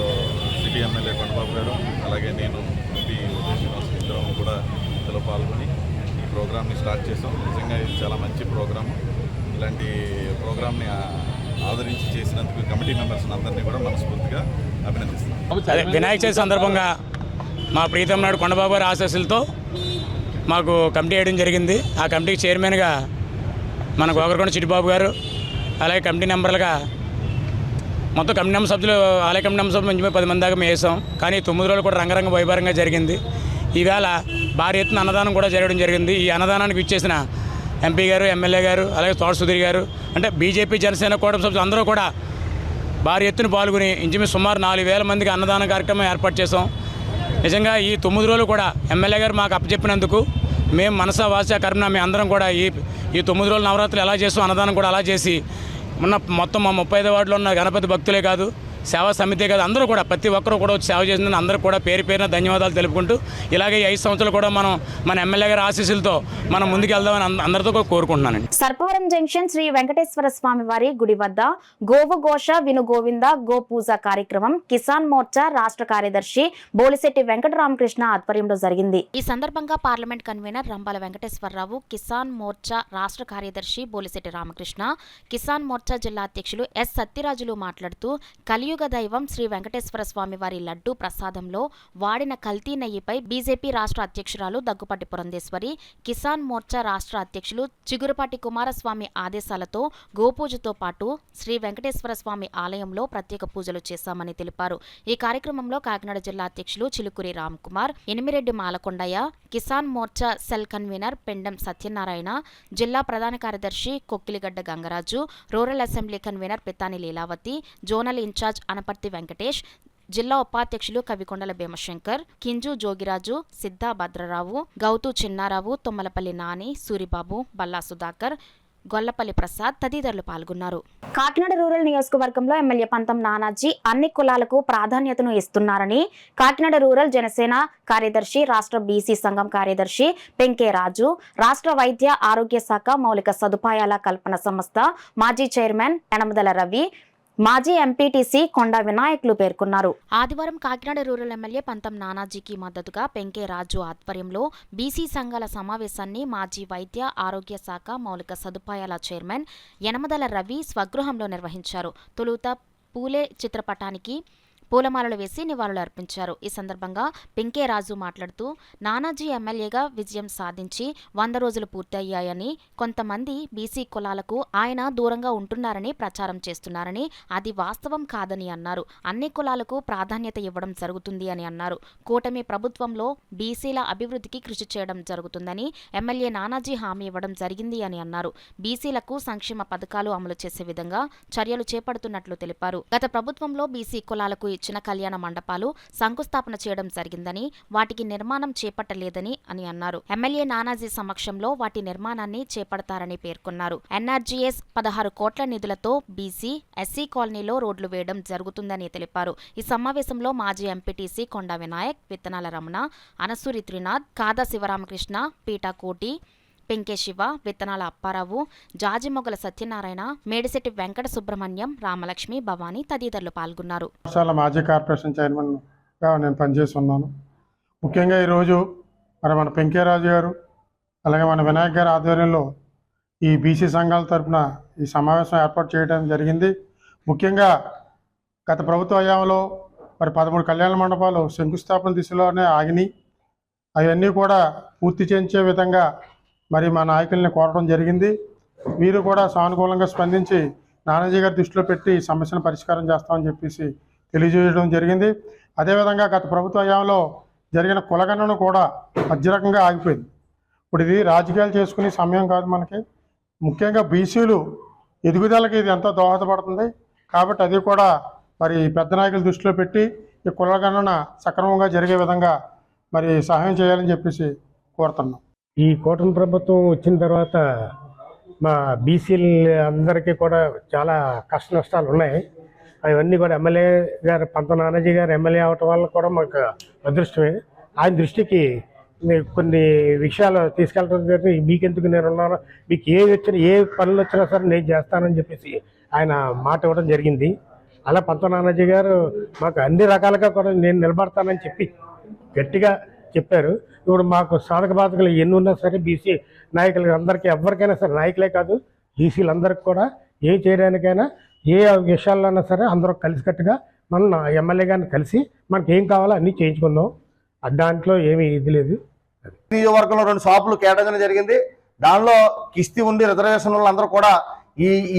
సిటీ ఎమ్మెల్యే కొండబాబు గారు అలాగే నేను ఎంపీ ఉదయ శ్రీనివాస్ ఇద్దరం కూడా ఇందులో పాల్గొని ఈ ప్రోగ్రామ్ని స్టార్ట్ చేసాం. నిజంగా ఇది చాలా మంచి ప్రోగ్రాము. ఇలాంటి ప్రోగ్రామ్ని ఆదరించి చేసినందుకు కమిటీ మెంబర్స్ అందరినీ కూడా మనస్ఫూర్తిగా అభినందిస్తున్నాం. వినాయక చవితి సందర్భంగా మా ప్రీతం నాడు కొండబాబు గారి ఆశీస్సులతో మాకు కమిటీ వేయడం జరిగింది. ఆ కమిటీకి చైర్మన్గా మన గోగరకొండ చిట్టిబాబు గారు, అలాగే కమిటీ మెంబర్లుగా మొత్తం కమిటీ మెంబర్ సభ్యులు, ఆలయ కమిటీ మెంబర్ సభ్యులు మంచి 10 మంది దాకా మేము వేసాం. కానీ 9 రోజులు కూడా రంగరంగ వైభవంగా జరిగింది. ఈవేళ భారీ ఎత్తున అన్నదానం కూడా జరగడం జరిగింది. ఈ అన్నదానానికి ఇచ్చేసిన ఎంపీ గారు, ఎమ్మెల్యే గారు, అలాగే తోట సుధీర్ గారు, అంటే బీజేపీ జనసేన కూటమి సభ్యులు అందరూ కూడా భారీ ఎత్తున పాల్గొని ఇంచుమించు సుమారు 4000 మందికి అన్నదాన కార్యక్రమం ఏర్పాటు చేసాం. నిజంగా ఈ 9 రోజులు కూడా ఎమ్మెల్యే గారు మాకు అప్పచెప్పినందుకు మేము మనసా వాచ కర్మన మేము అందరం కూడా ఈ 9 రోజులు నవరాత్రులు ఎలా చేస్తాం, అన్నదానం కూడా అలా చేసి మొత్తం మా 35 వార్డులో ఉన్న గణపతి భక్తులే కాదు, సేవా సమితే కాదు, అందరూ కూడా ప్రతి ఒక్కరూ కూడా వచ్చి సేవ చేసిందని అందరూ కూడా పేరున ధన్యవాదాలు తెలుపుకుంటూ ఇలాగే ఈ 5 సంవత్సరాలు కూడా మనం మన ఎమ్మెల్యే గారి ఆశీస్సులతో మనం ముందుకు వెళ్దామని అందరితో కూడా కోరుకుంటున్నానండి. సర్పవరం జంక్షన్ శ్రీ వెంకటేశ్వర స్వామి వారి గుడి వద్ద గోవు ఘోష విను గోవింద గో పూజ కార్యక్రమం కిసాన్ మోర్చా రాష్ట్ర కార్యదర్శి బోలిశెట్టి వెంకటరామకృష్ణ ఆధ్వర్యంలో జరిగింది. ఈ సందర్భంగా పార్లమెంట్ కన్వీనర్ రంబాల వెంకటేశ్వరరావు, కిసాన్ మోర్చా రాష్ట్ర కార్యదర్శి బోలిశెట్టి రామకృష్ణ, కిసాన్ మోర్చా జిల్లా అధ్యక్షులు ఎస్ సత్యరాజులు మాట్లాడుతూ కలియుగ దైవం శ్రీ వెంకటేశ్వర స్వామి వారి లడ్డూ ప్రసాదంలో వాడిన కల్తీ నెయ్యిపై బీజేపీ రాష్ట్ర అధ్యక్షురాలు దగ్గుపాటి పురంధేశ్వరి, కిసాన్ మోర్చా రాష్ట్ర అధ్యక్షులు చిగురుపాటి కుమారస్వామి ఆదేశాలతో గోపూజతో పాటు శ్రీ వెంకటేశ్వర స్వామి ఆలయంలో ప్రత్యేక పూజలు చేశామని తెలిపారు. ఈ కార్యక్రమంలో కాకినాడ జిల్లా అధ్యక్షులు చిలుకూరి రామ్కుమార్, ఎనిమిరెడ్డి మాలకొండయ్య, కిసాన్ మోర్చా సెల్ కన్వీనర్ పెండెం సత్యనారాయణ, జిల్లా ప్రధాన కార్యదర్శి Kokkiligadda Gangaraju, rural assembly convener Pitani Leelavathi, zonal incharge Anaparthi Venkatesh, జిల్లా ఉపాధ్యక్షులు కవికొండల భీమశంకర్, కింజు జోగిరాజు, సిద్ధా భద్రరావు, గౌతు చిన్నారావు, తుమ్మలపల్లి నాని, సూరిబాబు, బల్లా సుధాకర్, గొల్లపల్లి ప్రసాద్ తదితరులు పాల్గొన్నారు. కాకినాడ రూరల్ నియోజకవర్గంలో ఎమ్మెల్యే పంతం నానాజీ అన్ని కులాలకు ప్రాధాన్యతను ఇస్తున్నారని కాకినాడ రూరల్ జనసేన కార్యదర్శి, రాష్ట్ర బీసీ సంఘం కార్యదర్శి పెంకే రాజు, రాష్ట్ర వైద్య ఆరోగ్య శాఖ మౌలిక సదుపాయాల కల్పన సంస్థ మాజీ చైర్మన్ యనమదల రవి, మాజీ ఎంపీటీసీ కొండా వినాయకులు పేర్కొన్నారు. ఆదివారం కాకినాడ రూరల్ ఎమ్మెల్యే పంతం నానాజీకి మద్దతుగా పెంకే రాజు ఆధ్వర్యంలో బీసీ సంఘాల సమావేశాన్ని మాజీ వైద్య ఆరోగ్య శాఖ మౌలిక సదుపాయాల చైర్మన్ యనమదల రవి స్వగృహంలో నిర్వహించారు. తొలుత పూలే చిత్రపటానికి పూలమాలలు వేసి నివాళులు అర్పించారు. ఈ సందర్భంగా పెంకే రాజు మాట్లాడుతూ నానాజీ ఎమ్మెల్యేగా విజయం సాధించి 100 రోజులు పూర్తయ్యాయని, కొంతమంది బీసీ కులాలకు ఆయన దూరంగా ఉంటున్నారని ప్రచారం చేస్తున్నారని, అది వాస్తవం కాదని అన్నారు. అన్ని కులాలకు ప్రాధాన్యత ఇవ్వడం జరుగుతుంది అని అన్నారు. కూటమి ప్రభుత్వంలో బీసీల అభివృద్ధికి కృషి చేయడం జరుగుతుందని ఎమ్మెల్యే నానాజీ హామీ ఇవ్వడం జరిగింది అని అన్నారు. బీసీలకు సంక్షేమ పథకాలు అమలు చేసే విధంగా చర్యలు చేపడుతున్నట్లు తెలిపారు. గత ప్రభుత్వంలో బీసీ కులాలకు ఇచ్చిన కళ్యాణ మండపాలు శంకుస్థాపన చేయడం జరిగిందని, వాటికి నిర్మాణం చేపట్టలేదని అని అన్నారు. ఎమ్మెల్యే నానాజీ సమక్షంలో వాటి నిర్మాణాన్ని చేపడతారని పేర్కొన్నారు. ఎన్ఆర్జీఎస్ 16 కోట్ల నిధులతో బీసీ, ఎస్సీ కాలనీలో రోడ్లు వేయడం జరుగుతుందని తెలిపారు. ఈ సమావేశంలో మాజీ ఎంపీటీసీ కొండా వినాయక్, విత్తనాల రమణ, అనసూరి త్రినాథ్, కాదా శివరామకృష్ణ, పీటా కోటి, పెంకే శివ, విత్తనాల అప్పారావు, జాజిమొగల సత్యనారాయణ, మేడిశెట్టి వెంకట సుబ్రహ్మణ్యం, రామలక్ష్మి, భవానీ తదితరులు పాల్గొన్నారు. మాజీ కార్పొరేషన్ చైర్మన్గా నేను పనిచేసి ఉన్నాను. ముఖ్యంగా ఈరోజు మన పెంకేరాజు గారు అలాగే మన వినాయక్ గారి ఆధ్వర్యంలో ఈ బీసీ సంఘాల తరఫున ఈ సమావేశం ఏర్పాటు చేయడం జరిగింది. ముఖ్యంగా గత ప్రభుత్వ హయాంలో 13 కళ్యాణ మండపాలు శంకుస్థాపన దిశలోనే ఆగినాయి. అవన్నీ కూడా పూర్తి చేయించే విధంగా మా నాయకుల్ని కోరడం జరిగింది. వీరు కూడా సానుకూలంగా స్పందించి నానాజీ గారి దృష్టిలో పెట్టి సమస్యను పరిష్కారం చేస్తామని చెప్పేసి తెలియజేయడం జరిగింది. అదేవిధంగా గత ప్రభుత్వ హయాంలో జరిగిన కులగణన కూడా మధ్యరకంగా ఆగిపోయింది. ఇప్పుడు ఇది రాజకీయాలు చేసుకునే సమయం కాదు మనకి. ముఖ్యంగా బీసీలు ఎదుగుదలకి ఇది ఎంతో దోహదపడుతుంది. కాబట్టి అది కూడా పెద్ద నాయకుల దృష్టిలో పెట్టి ఈ కులగణన సక్రమంగా జరిగే విధంగా సహాయం చేయాలని చెప్పేసి కోరుతున్నాం. ఈ కూటమి ప్రభుత్వం వచ్చిన తర్వాత మా బీసీలు అందరికీ కూడా చాలా కష్ట నష్టాలు ఉన్నాయి. అవన్నీ కూడా ఎమ్మెల్యే గారు పంత నానాజీ గారు ఎమ్మెల్యే అవటం వల్ల కూడా మాకు అదృష్టమే. ఆయన దృష్టికి కొన్ని విషయాలు తీసుకెళ్ళడం జరిగింది. మీకెందుకు నేను ఉన్నాను, మీకు ఏ పనులు వచ్చినా సరే నేను చేస్తానని చెప్పేసి ఆయన మాట ఇవ్వడం జరిగింది. అలా పంత నానాజీ గారు మాకు అన్ని రకాలుగా కూడా నేను నిలబడతానని చెప్పి గట్టిగా చెప్పారు. ఇప్పుడు మాకు సాధక బాధకులు ఎన్ని ఉన్నా సరే బీసీ నాయకులు అందరికీ ఎవరికైనా సరే, నాయకులే కాదు బీసీలందరికీ కూడా ఏ చేయడానికైనా ఏ విషయాలైనా సరే అందరూ కలిసికట్టుగా మనం ఎమ్మెల్యే గారిని కలిసి మనకి ఏం కావాలో అన్నీ చేయించుకుందాం. దాంట్లో ఏమీ ఇది లేదు. నియోజకవర్గంలో 2 షాపులు కేటాయించడం జరిగింది. దానిలో కిస్తీ ఉండి రిజర్వేషన్ అందరూ కూడా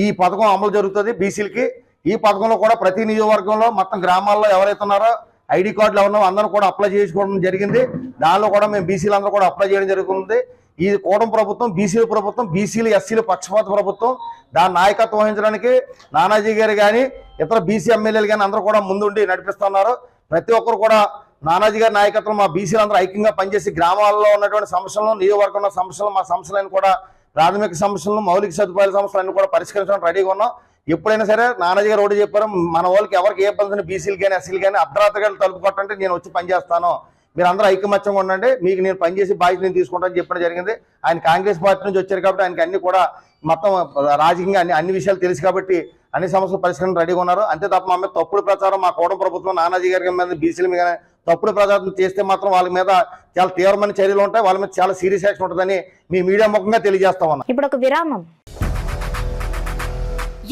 ఈ పథకం అమలు జరుగుతుంది బీసీలకి. ఈ పథకంలో కూడా ప్రతి నియోజకవర్గంలో మొత్తం గ్రామాల్లో ఎవరైతే ఉన్నారో ఐడి కార్డులు ఎవరో అందరూ కూడా అప్లై చేసుకోవడం జరిగింది. దానిలో కూడా మేము బీసీలు అందరూ కూడా అప్లై చేయడం జరుగుతుంది. ఈ కూటమి ప్రభుత్వం బీసీల ప్రభుత్వం, బీసీలు ఎస్సీలు పక్షపాత ప్రభుత్వం. దాని నాయకత్వం వహించడానికి నానాజీ గారు కానీ ఇతర బీసీ ఎమ్మెల్యేలు కానీ అందరూ కూడా ముందుండి నడిపిస్తున్నారు. ప్రతి ఒక్కరు కూడా నానాజీ గారి నాయకత్వం మా బీసీలు అందరూ ఐక్యంగా పనిచేసి గ్రామాల్లో ఉన్నటువంటి సమస్యలను, నియోజకవర్గంలో సమస్యలు, మా సమస్యలను కూడా ప్రాథమిక సమస్యలను, మౌలిక సదుపాయాల సమస్యలన్నీ కూడా పరిష్కరించడానికి రెడీగా ఉన్నాం. ఎప్పుడైనా సరే నానాజీ గారు ఒకటి చెప్పారు, మన వాళ్ళకి ఎవరికి ఏ పని బీసీలు కానీ ఎస్సీలు కానీ అర్ధరాత్రిగా తలుపు కొట్టంటే నేను వచ్చి పనిచేస్తాను, మీరు అందరూ ఐకమత్యంగా ఉండండి, మీకు నేను పనిచేసి బాధ్యత నేను తీసుకుంటానని చెప్పడం జరిగింది. ఆయన కాంగ్రెస్ పార్టీ నుంచి వచ్చారు కాబట్టి ఆయనకి అన్ని కూడా మొత్తం రాజకీయంగా అన్ని విషయాలు తెలుసు కాబట్టి అన్ని సమస్యలు పరిష్కరణ రెడీగా ఉన్నారు. అంతే తప్ప మా మీద తప్పుడు ప్రచారం, మా కూటమి ప్రభుత్వం నానాజీ గారి మీద బీసీల మీద తప్పుడు ప్రచారం చేస్తే మాత్రం వాళ్ళ మీద చాలా తీవ్రమైన చర్యలు ఉంటాయి, వాళ్ళ మీద చాలా సీరియస్ యాక్షన్ ఉంటుందని మీ మీడియా ముఖంగా తెలియజేస్తామన్నా. ఇప్పుడు ఒక విరామం.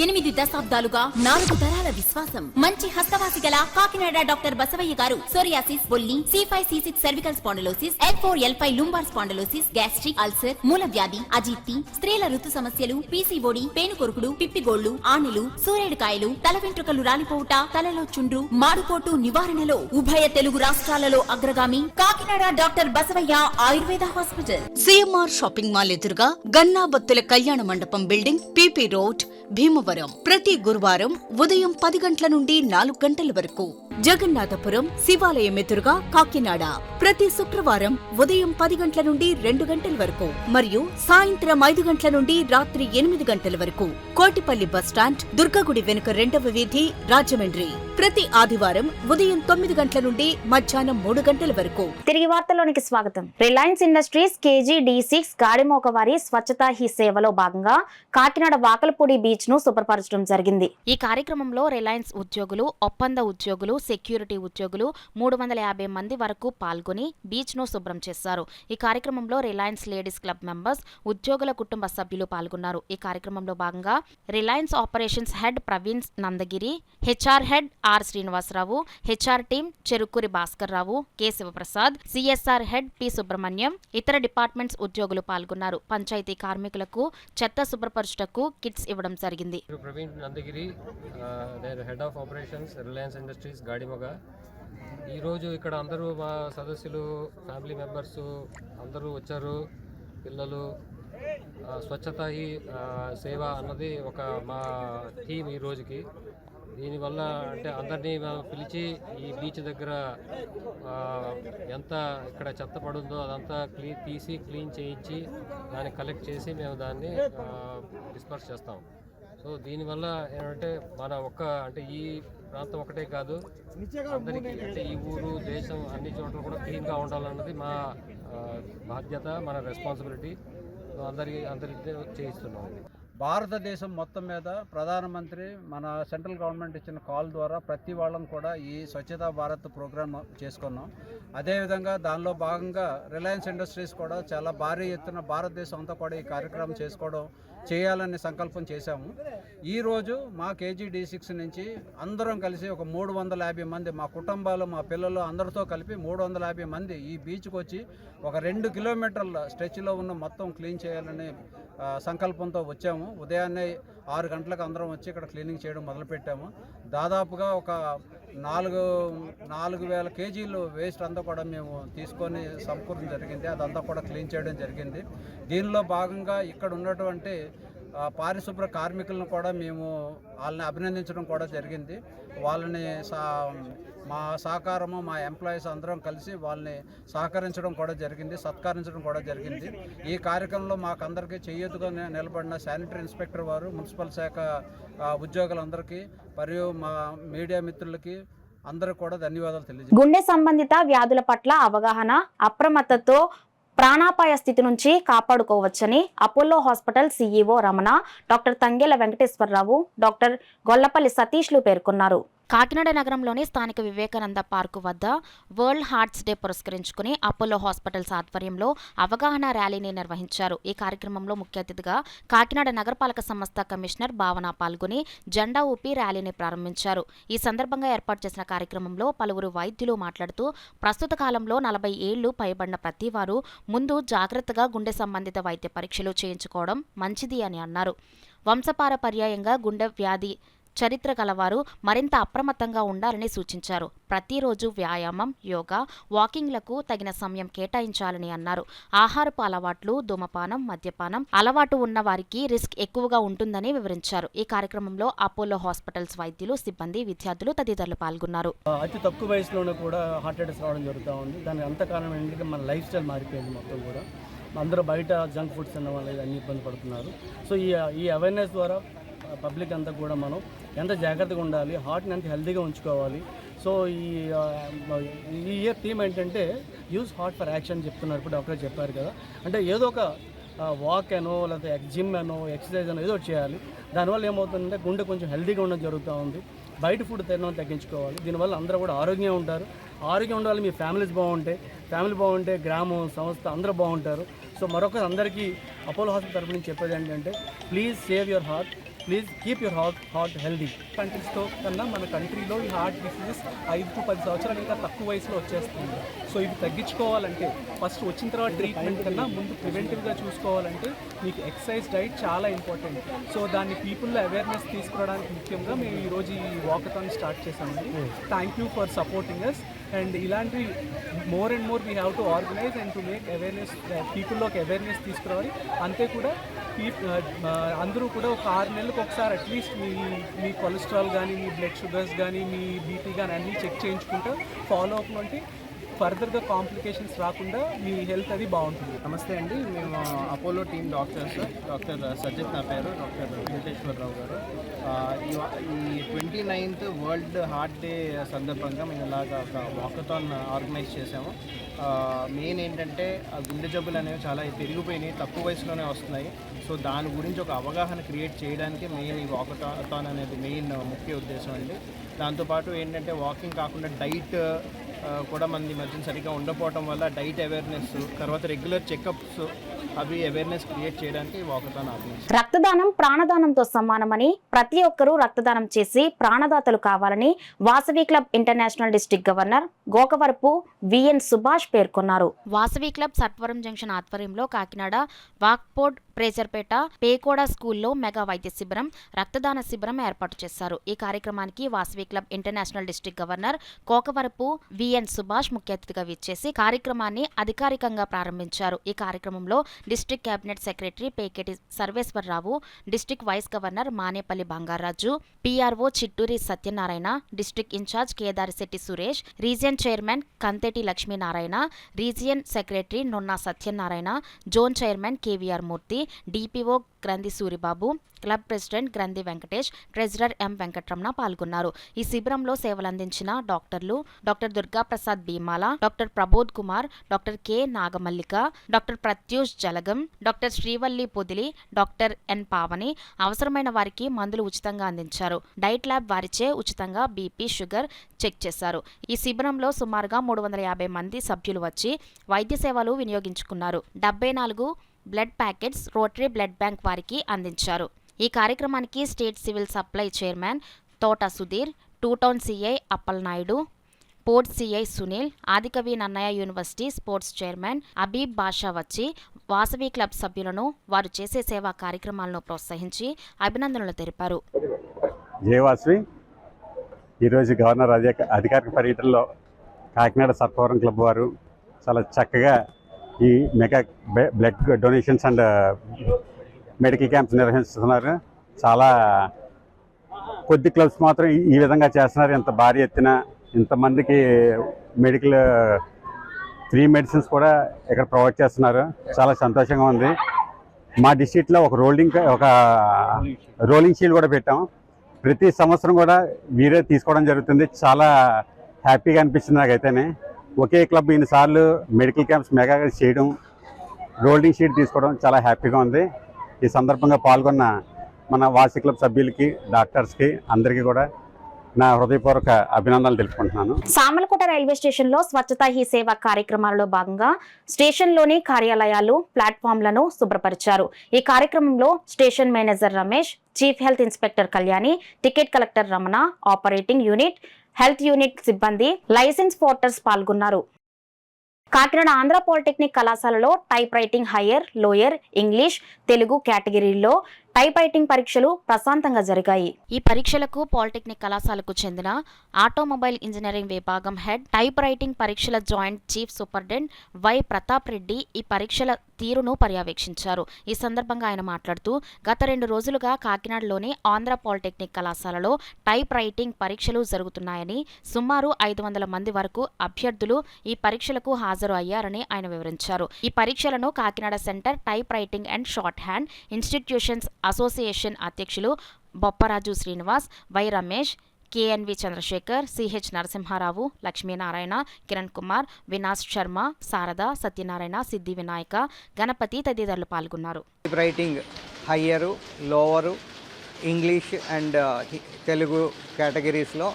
8 దశాబ్దాలుగా 4 తరాల విశ్వాసం. మంచి హస్తవాసి గల కాకినాడ డాక్టర్ బసవయ్య గారు సోరియాసిస్, బొల్లి, C5, C6 cervical spondylosis, L4, L5 lumbar spondylosis, gastric ulcer, మూల వ్యాధి, అజీర్తి, స్త్రీల ఋతు సమస్యలు, పీసీఓడి, పేనుకొరుకుడు, పిప్పిగోళ్లు, ఆనెలు, సూరేడుకాయలు, తల వెంట్రుకలు రాలిపోవుట, తలలో చుండ్రు, మాడుకోటు నివారణలో ఉభయ తెలుగు రాష్ట్రాలలో అగ్రగామి Kakinada doctor Basavayya Ayurveda hospital. CMR shopping mall ఎదురుగా గన్నాబత్తుల కళ్యాణ మండపం బిల్డింగ్, పీపీ రోడ్, భీమవరం. ప్రతి గురువారం ఉదయం 10 గంటల నుండి 4 గంటల వరకు. జగన్నాథపురం శివాలయం ఎదురుగా కాకినాడ. ప్రతి శుక్రవారం ఉదయం 10 గంటల నుండి 2 గంటల వరకు మరియు సాయంత్రం 5 గంటల నుండి రాత్రి 8 గంటల వరకు. కోటిపల్లి బస్టాండ్, దుర్గగుడి వెనుక 2వ వీధి, రాజమండ్రి. ప్రతి ఆదివారం ఉదయం 9 గంటల నుండి మధ్యాహ్నం 3 గంటల వరకు. తిరిగి వార్తల్లోనికి స్వాగతం. రిలయన్స్ ఇండస్ట్రీస్ KG-D6 గాడిమోకవారి స్వచ్ఛతా హీ సేవలో భాగంగా కాకినాడ వాకలపూడి బీచ్ ను శుభ్రపరచడం జరిగింది. ఈ కార్యక్రమంలో రిలయన్స్ ఉద్యోగులు, ఒప్పంద ఉద్యోగులు, సెక్యూరిటీ ఉద్యోగులు 350 మంది వరకు పాల్గొని బీచ్ ను శుభ్రం చేశారు. ఈ కార్యక్రమంలో రిలయన్స్ లేడీస్ క్లబ్ మెంబర్స్, ఉద్యోగుల కుటుంబ సభ్యులు పాల్గొన్నారు. ఈ కార్యక్రమంలో భాగంగా Reliance operations head Praveen Nandagiri, HR head R Srinivasarao, HR team Cherukuri Bhaskar Rao, K Sivaprasad, CSR head P Subrahmanyam, ఇతర డిపార్ట్మెంట్స్ ఉద్యోగులు పాల్గొన్నారు. పంచాయతీ కార్మికులకు చెత్త శుభ్రపరచుటకు కిట్స్ ఇవ్వడం జరిగింది. ప్రవీణ్ నందగిరి, నేను head of operations Reliance industries Gadimoga. ఈరోజు ఇక్కడ అందరూ మా సదస్సులు, ఫ్యామిలీ మెంబర్స్ అందరూ వచ్చారు. పిల్లలు స్వచ్ఛతా హీ సేవ అన్నది ఒక మా థీమ్ ఈ రోజుకి. దీనివల్ల అంటే అందరినీ పిలిచి ఈ బీచ్ దగ్గర ఎంత ఇక్కడ చెత్త పడుందో అదంతా తీసి క్లీన్ చేయించి దాన్ని కలెక్ట్ చేసి మేము దాన్ని డిస్పర్స్ చేస్తాం. సో దీనివల్ల ఏంటంటే మన అంటే ఈ ప్రాంతం ఒకటే కాదు, అందరికీ అంటే ఈ ఊరు, దేశం అన్ని చోట్ల కూడా క్లీన్గా ఉండాలన్నది మా బాధ్యత, మన రెస్పాన్సిబిలిటీ. అందరికీ చేయిస్తున్నాం. భారతదేశం మొత్తం మీద ప్రధానమంత్రి మన సెంట్రల్ గవర్నమెంట్ ఇచ్చిన కాల్ ద్వారా ప్రతి వాళ్ళం కూడా ఈ స్వచ్ఛతా భారత్ ప్రోగ్రామ్ చేసుకున్నాం. అదేవిధంగా దానిలో భాగంగా రిలయన్స్ ఇండస్ట్రీస్ కూడా చాలా భారీ ఎత్తున భారతదేశం అంతా కూడా ఈ కార్యక్రమం చేయాలని సంకల్పం చేశాము. ఈరోజు మా KG-D6 నుంచి అందరం కలిసి ఒక 350 మంది, మా కుటుంబాలు, మా పిల్లలు అందరితో కలిపి 350 మంది ఈ బీచ్కి వచ్చి ఒక 2 కిలోమీటర్ల స్ట్రెచ్లో ఉన్న మొత్తం క్లీన్ చేయాలని సంకల్పంతో వచ్చాము. ఉదయాన్నే 6 గంటలకు అందరం వచ్చి ఇక్కడ క్లీనింగ్ చేయడం మొదలుపెట్టాము. దాదాపుగా ఒక 4,000 కేజీలు వేస్ట్ అంతా కూడా మేము తీసుకొని సమకూరడం జరిగింది. అదంతా కూడా క్లీన్ చేయడం జరిగింది. దీనిలో భాగంగా ఇక్కడ ఉన్నటువంటి పారిశుభ్ర కార్మికులను కూడా మేము వాళ్ళని అభినందించడం కూడా జరిగింది. వాళ్ళని మా సహకారము మా ఎంప్లాయీస్ అందరం కలిసి వాళ్ళని సహకరించడం కూడా జరిగింది, సత్కరించడం కూడా జరిగింది. ఈ కార్యక్రమంలో మాకందరికీ చేయూతగా నిలబడిన శానిటరీ ఇన్స్పెక్టర్ వారు, మున్సిపల్ శాఖ ఉద్యోగులందరికీ మరియు మా మీడియా మిత్రులకి అందరూ కూడా ధన్యవాదాలు తెలియజేస్తాను. గుండె సంబంధిత వ్యాధుల పట్ల అవగాహన, అప్రమత్తతో ప్రాణాపాయ స్థితి నుంచి కాపాడుకోవచ్చని Apollo hospital CEO Ramana, doctor Tangela Venkateswararao, doctor Gollapalli సతీష్లు పేర్కొన్నారు. కాకినాడ నగరంలోని స్థానిక వివేకానంద పార్కు వద్ద వరల్డ్ హార్ట్స్ డే పురస్కరించుకుని అపోలో హాస్పిటల్స్ ఆధ్వర్యంలో అవగాహన ర్యాలీని నిర్వహించారు. ఈ కార్యక్రమంలో ముఖ్య అతిథిగా కాకినాడ నగరపాలక సంస్థ కమిషనర్ భావన పాల్గొని జెండా ఊపి ర్యాలీని ప్రారంభించారు. ఈ సందర్భంగా ఏర్పాటు చేసిన కార్యక్రమంలో పలువురు వైద్యులు మాట్లాడుతూ ప్రస్తుత కాలంలో 40 ఏళ్లు పైబడిన ప్రతి వారు ముందు జాగ్రత్తగా గుండె సంబంధిత వైద్య పరీక్షలు చేయించుకోవడం మంచిది అని అన్నారు. వంశపారపర్యాయంగా గుండె వ్యాధి చరిత్ర గలవారు మరింత అప్రమత్తంగా ఉండాలని సూచించారు. ప్రతిరోజు వ్యాయామం, యోగా, వాకింగ్లకు తగిన సమయం కేటాయించాలని అన్నారు. ఆహారపు అలవాట్లు, ధూమపానం, మద్యపానం అలవాటు ఉన్న వారికి రిస్క్ ఎక్కువగా ఉంటుందని వివరించారు. ఈ కార్యక్రమంలో అపోలో హాస్పిటల్స్ వైద్యులు, సిబ్బంది, విద్యార్థులు తదితరులు పాల్గొన్నారు. అతి తక్కువ వయసులోనే కూడా హార్ట్ అటాక్స్ రావడం జరుగుతూ ఉంది. దానికి అంత కారణం ఏంటంటే మన లైఫ్ స్టైల్ మారిపోయింది మొత్తం కూడా. అందరూ బయట జంక్ ఫుడ్స్ తినడం వల్ల అన్ని ఇబ్బంది పడుతున్నారు. సో ఈ అవేర్నెస్ ద్వారా పబ్లిక్ అంతా కూడా మనం ఎంత జాగ్రత్తగా ఉండాలి, హార్ట్ని ఎంత హెల్తీగా ఉంచుకోవాలి. సో ఈ ఇయర్ థీమ్ ఏంటంటే యూజ్ హార్ట్ ఫర్ యాక్షన్ చెప్తున్నారు. ఇప్పుడు డాక్టర్ చెప్పారు కదా, అంటే ఏదో ఒక వాక్ అనో లేకపోతే జిమ్ అనో ఎక్సర్సైజ్ అనో ఏదో చేయాలి. దానివల్ల ఏమవుతుందంటే గుండె కొంచెం హెల్తీగా ఉండడం జరుగుతూ ఉంది. బయట ఫుడ్ తినడం తగ్గించుకోవాలి. దీనివల్ల అందరూ కూడా ఆరోగ్యంగా ఉంటారు. ఆరోగ్యం ఉండాలి, మీ ఫ్యామిలీస్ బాగుంటాయి. ఫ్యామిలీ బాగుంటే గ్రామం, సంస్థ అందరూ బాగుంటారు. సో మరొక అందరికీ అపోలో హాస్పిటల్ తరపు నుంచి చెప్పేది ఏంటంటే please save your heart, please keep your heart healthy. కంట్రీస్తో కన్నా మన కంట్రీలో ఈ హార్ట్ డిసీజెస్ 5 to 10 సంవత్సరాలు ఇంకా తక్కువ వయసులో వచ్చేస్తుంది. సో ఇవి తగ్గించుకోవాలంటే ఫస్ట్ వచ్చిన తర్వాత ట్రీట్మెంట్ కన్నా ముందు ప్రివెంటివ్గా చూసుకోవాలంటే మీకు ఎక్సర్సైజ్, డైట్ చాలా ఇంపార్టెంట్. సో దాన్ని పీపుల్లో అవేర్నెస్ తీసుకురావడానికి ముఖ్యంగా మేము ఈరోజు ఈ వాకథాన్ స్టార్ట్ చేసామండి. Thank you for supporting us. And ఇలాంటి more and more we have to organise and to make awareness, పీపుల్లోకి అవేర్నెస్ తీసుకురావాలి. అంతే కూడా అందరూ కూడా ఒక 6 నెలలకు ఒకసారి అట్లీస్ట్ మీ కొలెస్ట్రాల్ కానీ, మీ బ్లడ్ షుగర్స్ కానీ, మీ బీపీ కానీ అన్నీ చెక్ చేయించుకుంటూ ఫాలో అప్ అంటే ఫర్దర్గా కాంప్లికేషన్స్ రాకుండా మీ హెల్త్ అది బాగుంటుంది. నమస్తే అండి, మేము అపోలో టీమ్ డాక్టర్స్. డాక్టర్ సజ్జత్ నా పేరు, డాక్టర్ వెంకటేశ్వరరావు గారు. ఈ 29th వరల్డ్ హార్ట్ డే సందర్భంగా మేము ఇలాగా ఒక వాకథాన్ ఆర్గనైజ్ చేసాము. మెయిన్ ఏంటంటే గుండె జబ్బులు అనేవి చాలా పెరిగిపోయినాయి, తక్కువ వయసులోనే వస్తున్నాయి. సో దాని గురించి ఒక అవగాహన క్రియేట్ చేయడానికి మెయిన్ ఈ వాకథాన్ అనేది మెయిన్ ముఖ్య ఉద్దేశం అండి. దాంతోపాటు ఏంటంటే వాకింగ్ కాకుండా డైట్ కూడా మన మధ్యన సరిగ్గా ఉండకపోవడం వల్ల డైట్ అవేర్నెస్, తర్వాత రెగ్యులర్ చెకప్స్ అవి అవేర్నెస్ క్రియేట్ చేయడానికి వాకథాన్ ఆర్గనైజ్. రక్తదానం ప్రాణదానంతో సమానమని ప్రతి ఒక్కరూ రక్తదానం చేసి ప్రాణదాతలు కావాలని Vasavi club international district governor Gokavarapu VN Subhash పేర్కొన్నారు. వాసవి క్లబ్ సత్వరం జంక్షన్ ఆధ్వర్యంలో కాకినాడ వాక్పోర్డ్ ప్రేజర్పేట పేకోడ స్కూల్లో మెగా వైద్య శిబిరం, రక్తదాన శిబిరం ఏర్పాటు చేశారు. ఈ కార్యక్రమానికి Vasavi club international district governor Kokavarapu VN Subhash ముఖ్య అతిథిగా విచ్చేసి కార్యక్రమాన్ని అధికారికంగా ప్రారంభించారు. ఈ కార్యక్రమంలో district cabinet secretary Peketi Sarveswararao, district vice governor Manepalli Bangaraju, PRO Chitturi Satyanarayana, district in charge Kedarisetti Suresh, region chairman Kanteti Lakshminarayana, region secretary Nunna Satyanarayana, zone chairman KVR Murthy, DPO Granthi Suribabu, club president గ్రంథి వెంకటేష్, ట్రెజరర్ M వెంకటరమణ పాల్గొన్నారు. ఈ శిబిరంలో సేవలందించిన డాక్టర్లు డాక్టర్ దుర్గాప్రసాద్ భీమాల, doctor Prabodh Kumar, doctor K Nagamallika, doctor Pratyush Jalagam, doctor Srivalli Podili, doctor N Pavani అవసరమైన వారికి మందులు ఉచితంగా అందించారు. డైట్ ల్యాబ్ వారిచే ఉచితంగా BP, షుగర్ చెక్ చేశారు. ఈ శిబిరంలో సుమారుగా 350 మంది సభ్యులు వచ్చి వైద్య సేవలు వినియోగించుకున్నారు. 74 blood packets Rotary blood bank వారికి అందించారు. ఈ కార్యక్రమానికి state civil supply chairman Thota Sudheer, 2 town CI Appalanaidu, port CI Sunil, Adikavi Nannaya university sports chairman Abeeb Basha వచ్చి వాసవి క్లబ్ సభ్యులను వారు చేసే సేవా కార్యక్రమాలను ప్రోత్సహించి అభినందనలు తెలిపారు. జయవాసవి ఈరోజు గవర్నర్ అధికారిక పర్యటనలో కాకినాడ సత్వరం క్లబ్ వారు చాలా చక్కగా ఈ mega blood donations and medical camps నిర్వహిస్తున్నారు. చాలా కొద్ది క్లబ్స్ మాత్రం ఈ విధంగా చేస్తున్నారు. ఇంత భారీ ఎత్తున ఇంతమందికి మెడికల్ ఫ్రీ మెడిసిన్స్ కూడా ఇక్కడ ప్రొవైడ్ చేస్తున్నారు. చాలా సంతోషంగా ఉంది. మా డిస్ట్రిక్ట్లో ఒక రోలింగ్ షీల్డ్ కూడా పెట్టాం. ప్రతి సంవత్సరం కూడా వీరే తీసుకోవడం జరుగుతుంది. చాలా హ్యాపీగా అనిపిస్తుంది నాకైతేనే. ఒకే క్లబ్ ఇన్నిసార్లు మెడికల్ క్యాంప్స్ మెగాగా చేయడం, రోలింగ్ షీట్ తీసుకోవడం చాలా హ్యాపీగా ఉంది. ఈ సందర్భంగా పాల్గొన్న మన వాసి క్లబ్ సభ్యులకి, డాక్టర్స్కి అందరికీ కూడా నా హృదయపూర్వక అభినందనలు తెలుపుకుంటున్నాను. సామలకోట రైల్వే స్టేషన్ లో స్వచ్ఛతా హీ సేవ కార్యక్రమాలలో భాగంగా స్టేషన్ లోని కార్యాలయాలు, ప్లాట్ఫామ్లను శుభ్రపరిచారు. ఈ కార్యక్రమంలో station manager Ramesh, chief health inspector Kalyani, ticket collector Ramana, operating unit, health unit సిబ్బంది, లైసెన్స్ పోర్టర్స్ పాల్గొన్నారు. కాకినాడ ఆంధ్ర పాలిటెక్నిక్ కళాశాలలో typewriting higher, lower, English, Telugu కేటగిరీల్లో టైప్ రైటింగ్ పరీక్షలు ప్రశాంతంగా జరిగాయి. ఈ పరీక్షలకు పాలిటెక్నిక్ కళాశాలకు చెందిన ఆటోమొబైల్ ఇంజనీరింగ్ విభాగం హెడ్, టైప్ రైటింగ్ పరీక్షల joint chief superintendent Y Pratap Reddy ఈ పరీక్షల తీరును పర్యవేక్షించారు. ఈ సందర్భంగా ఆయన మాట్లాడుతూ, గత 2 రోజులుగా కాకినాడలోని ఆంధ్ర పాలిటెక్నిక్ కళాశాలలో టైప్ రైటింగ్ పరీక్షలు జరుగుతున్నాయని, సుమారు 500 మంది వరకు అభ్యర్థులు ఈ పరీక్షలకు హాజరు అయ్యారని ఆయన వివరించారు. ఈ పరీక్షలను Kakinada centre typewriting and shorthand institutions association అధ్యక్షులు Bopparaju Srinivas, Y Ramesh, KNV Chandrasekhar, CH Narasimharao, Lakshminarayana, Kiran Kumar, Vinash Sharma, Sharada, Satyanarayana, Siddhi Vinayaka, Ganapathi తదితరులు పాల్గొన్నారు. Writing higher, lower, English and Telugu కేటగిరీస్లో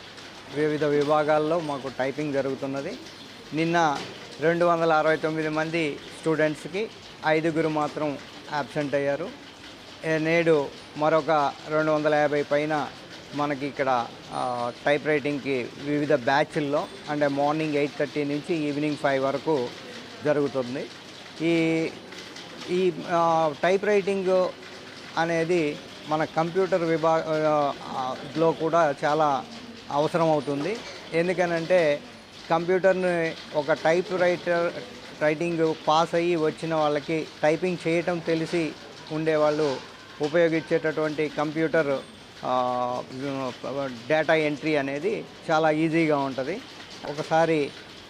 వివిధ విభాగాల్లో మాకు టైపింగ్ జరుగుతున్నది. నిన్న 269 మంది స్టూడెంట్స్కి 5 మాత్రం యాబ్సెంట్ అయ్యారు. నేడు మరొక 250 పైన మనకి ఇక్కడ టైప్ రైటింగ్కి వివిధ బ్యాచ్ల్లో అంటే మార్నింగ్ 8:30 నుంచి ఈవినింగ్ 5 వరకు జరుగుతుంది. ఈ టైప్ రైటింగ్ అనేది మన కంప్యూటర్ విభాగంలో కూడా చాలా అవసరం అవుతుంది. ఎందుకనంటే కంప్యూటర్ని ఒక టైప్ రైటింగ్ పాస్ అయ్యి వచ్చిన వాళ్ళకి టైపింగ్ చేయటం తెలిసి ఉండేవాళ్ళు ఉపయోగించేటటువంటి కంప్యూటర్ డేటా ఎంట్రీ అనేది చాలా ఈజీగా ఉంటుంది. ఒకసారి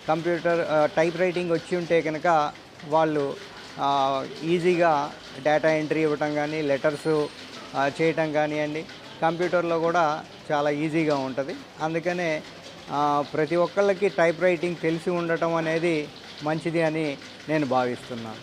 కంప్యూటర్ టైప్ రైటింగ్ వచ్చి ఉంటే కనుక వాళ్ళు ఈజీగా డేటా ఎంట్రీ ఇవ్వటం కానీ, లెటర్స్ చేయటం కానివ్వండి, కంప్యూటర్లో కూడా చాలా ఈజీగా ఉంటుంది. అందుకనే ప్రతి ఒక్కళ్ళకి టైప్ రైటింగ్ తెలిసి ఉండటం అనేది మంచిది అని నేను భావిస్తున్నాను.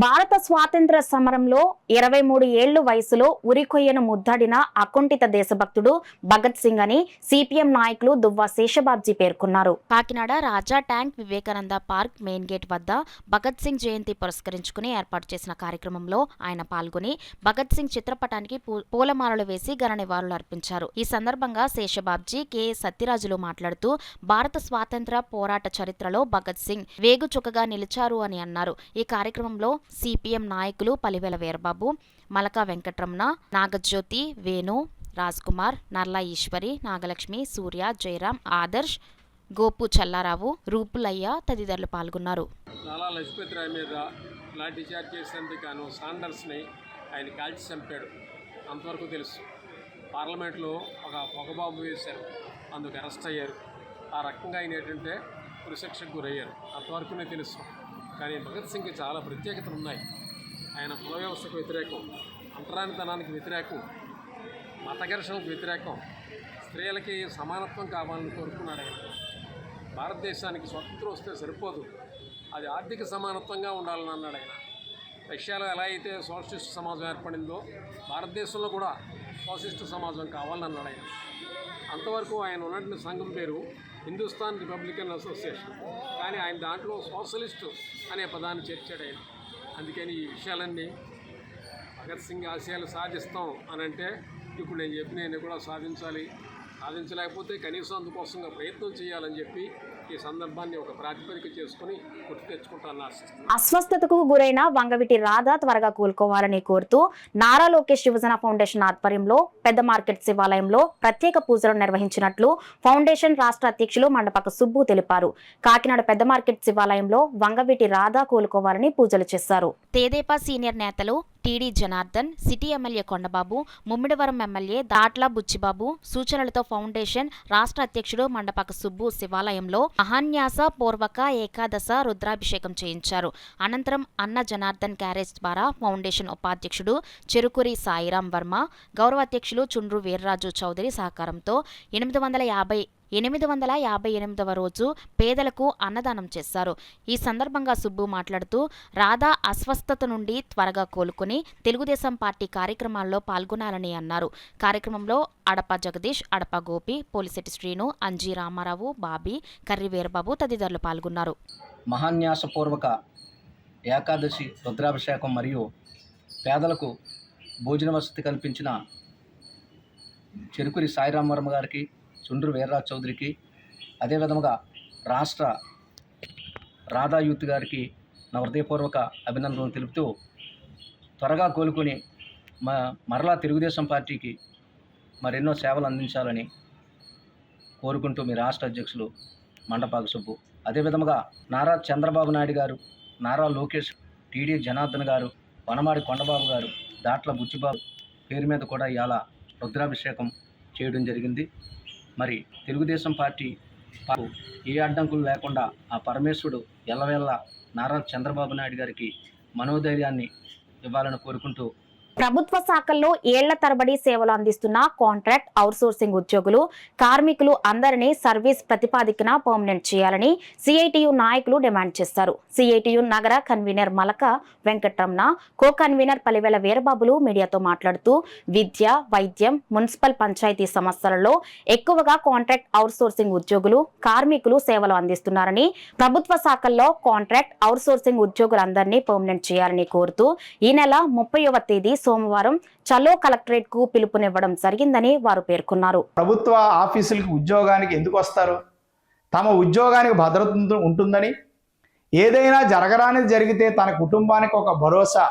భారత స్వాతంత్ర సమరంలో 23 ఏళ్ల వయసులో ఉరికొయ్యను ముద్దాడిన అకుంఠిత దేశభక్తుడు భగత్ సింగ్ అని సిపిఎం నాయకులు దువ్వా శేషబాబ్జీ పేర్కొన్నారు. Kakinada Raja tank Vivekananda park main gate వద్ద భగత్ సింగ్ జయంతి పురస్కరించుకుని ఏర్పాటు చేసిన కార్యక్రమంలో ఆయన పాల్గొని భగత్ సింగ్ చిత్రపటానికి పూలమాలలు వేసి ఘన నివాళులు అర్పించారు. ఈ సందర్భంగా శేషబాబ్జీ కెఎస్ సత్యరాజులు మాట్లాడుతూ, భారత స్వాతంత్ర పోరాట చరిత్రలో భగత్ సింగ్ వేగుచుక్కగా నిలిచారు అని అన్నారు. ఈ కార్యక్రమంలో సిపిఎం నాయకులు పలివెల వీరబాబు, మలకా వెంకటరమణ, నాగజ్యోతి, వేణు, రాజ్ కుమార్, నర్లా ఈశ్వరి, నాగలక్ష్మి, సూర్య, జయరాం, ఆదర్శ్, గోపు చల్లారావు, రూపులయ్య తదితరులు పాల్గొన్నారు. లాలా లజపతి రాయ్ మీద లాఠీ చార్జ్ చేసినందుకు గాను సాండర్స్ని ఆయన కాల్చి చంపాడు. అంతవరకు తెలుసు. పార్లమెంట్లో ఒక పొగబాంబు వేశారు, అందుకు అరెస్ట్ అయ్యారు. ఆ రకంగా ఆయన ఏంటంటే ఉరిశిక్షకు గురయ్యారు. అంతవరకునే తెలుసు. కానీ భగత్ సింగ్కి చాలా ప్రత్యేకతలు ఉన్నాయి. ఆయన కుల వ్యవస్థకు వ్యతిరేకం, అంటరానితనానికి వ్యతిరేకం, మత ఘర్షణకు వ్యతిరేకం, స్త్రీలకి సమానత్వం కావాలని కోరుకున్నాడు. ఆయన భారతదేశానికి స్వతంత్రం వస్తే సరిపోదు, అది ఆర్థిక సమానత్వంగా ఉండాలని అన్నాడు. ఆయన రష్యాలో ఎలా అయితే సోషలిస్ట్ సమాజం ఏర్పడిందో భారతదేశంలో కూడా సోషలిస్ట్ సమాజం కావాలని అన్నాడు. ఆయన అంతవరకు ఆయన ఉన్నటువంటి సంఘం పేరు హిందుస్థాన్ రిపబ్లికన్ అసోసియేషన్, కానీ ఆయన దాంట్లో సోషలిస్టు అనే పదాన్ని చేర్చాడు ఆయన. అందుకని ఈ విషయాలన్నీ భగత్ సింగ్ ఆశయాలు సాధిస్తాం అని అంటే ఇప్పుడు నేను చెప్పిన కూడా సాధించాలి. సాధించలేకపోతే కనీసం అందుకోసంగా ప్రయత్నం చేయాలని చెప్పి ఈ సందర్భాన్ని ఒక ప్రాతిపదిక చేసుకుని గుర్తు తెచ్చుకుంటానని ఆశిస్తున్నాను. అస్వస్థతకు గురైన వంగవిటి రాధ త్వరగా కోలుకోవాలని కోరుతూ నారా లోకేష్ యువజన ఫౌండేషన్ ఆధ్వర్యంలో పెద్ద మార్కెట్ శివాలయంలో ప్రత్యేక పూజలు నిర్వహించినట్లు ఫౌండేషన్ రాష్ట్ర అధ్యక్షులు మండపక సుబ్బు తెలిపారు. కాకినాడ పెద్ద మార్కెట్ శివాలయంలో వంగవిటి రాధ కోలుకోవాలని పూజలు చేశారు. తేదేపా సీనియర్ నేతలు TD Janardhan, city MLA Kondababu, Mummidivaram MLA Datla Buchibabu సూచనలతో ఫౌండేషన్ రాష్ట్ర అధ్యక్షుడు మండపాక సుబ్బు శివాలయంలో మహాన్యాస పూర్వక ఏకాదశ రుద్రాభిషేకం చేయించారు. అనంతరం అన్న జనార్దన్ క్యారేజ్ ద్వారా ఫౌండేషన్ ఉపాధ్యక్షుడు చెరుకురి సాయిరాం వర్మ, గౌరవ అధ్యక్షులు చుండ్రు వీర్రాజు చౌదరి సహకారంతో 858వ రోజు పేదలకు అన్నదానం చేశారు. ఈ సందర్భంగా సుబ్బు మాట్లాడుతూ రాధా అస్వస్థత నుండి త్వరగా కోలుకుని తెలుగుదేశం పార్టీ కార్యక్రమాల్లో పాల్గొనాలని అన్నారు. కార్యక్రమంలో అడప జగదీష్, అడప గోపి, పోలిశెట్టి శ్రీను, అంజీ రామారావు, బాబీ, కర్రి వీరబాబు తదితరులు పాల్గొన్నారు. మహాన్యాసపూర్వక ఏకాదశి రుద్రాభిషేకం మరియు పేదలకు భోజన వసతి కల్పించిన చెరుకురి సాయిరాం వర్మ గారికి, చుండ్రు వీర్రాజ్ చౌదరికి, అదేవిధంగా రాష్ట్ర రాధా యూత్ గారికి నా హృదయపూర్వక అభినందనలు తెలుపుతూ త్వరగా కోలుకొని మరలా తెలుగుదేశం పార్టీకి మరెన్నో సేవలు అందించాలని కోరుకుంటూ మీ రాష్ట్ర అధ్యక్షులు మండపాక సుబ్బు, అదేవిధంగా నారా చంద్రబాబు నాయుడు గారు, నారా లోకేష్, టీడీ జనార్దన్ గారు, వనమాడి కొండబాబు గారు, దాట్ల బుచ్చిబాబు పేరు మీద కూడా ఇవాళ రుద్రాభిషేకం చేయడం జరిగింది. మరి తెలుగుదేశం పార్టీ ఏ అడ్డంకులు లేకుండా ఆ పరమేశ్వరుడు ఎల్లవేళ నారా చంద్రబాబు నాయుడు గారికి మనోధైర్యాన్ని ఇవ్వాలని కోరుకుంటూ ప్రభుత్వ శాఖల్లో ఏళ్ల తరబడి సేవలు అందిస్తున్న కాంట్రాక్ట్ అవుట్సోర్సింగ్ ఉద్యోగులు, కార్మికులు అందరినీ సర్వీస్ ప్రతిపాదికన పర్మనెంట్ చేయాలని సిఐటియు నాయకులు డిమాండ్ చేశారు. సిఐటియు నగర convener Malaka Venkataramana, co convener Palivela వీరబాబులు మీడియాతో మాట్లాడుతూ విద్య, వైద్యం, మున్సిపల్ పంచాయతీ సమస్యలలో ఎక్కువగా కాంట్రాక్ట్ అవుట్సోర్సింగ్ ఉద్యోగులు, కార్మికులు సేవలు అందిస్తున్నారని, ప్రభుత్వ శాఖల్లో కాంట్రాక్ట్ అవుట్సోర్సింగ్ ఉద్యోగులందరినీ పర్మనెంట్ చేయాలని కోరుతూ ఈ నెల 30వ తేదీ సోమవారం చలో కలెక్టరేట్ కు పిలుపునివ్వడం జరిగిందని వారు పేర్కొన్నారు. ప్రభుత్వ ఆఫీసులకు ఉద్యోగానికి ఎందుకు వస్తారు? తమ ఉద్యోగానికి భద్రత ఉంటుందని, ఏదైనా జరగరానిది జరిగితే తన కుటుంబానికి ఒక భరోసా,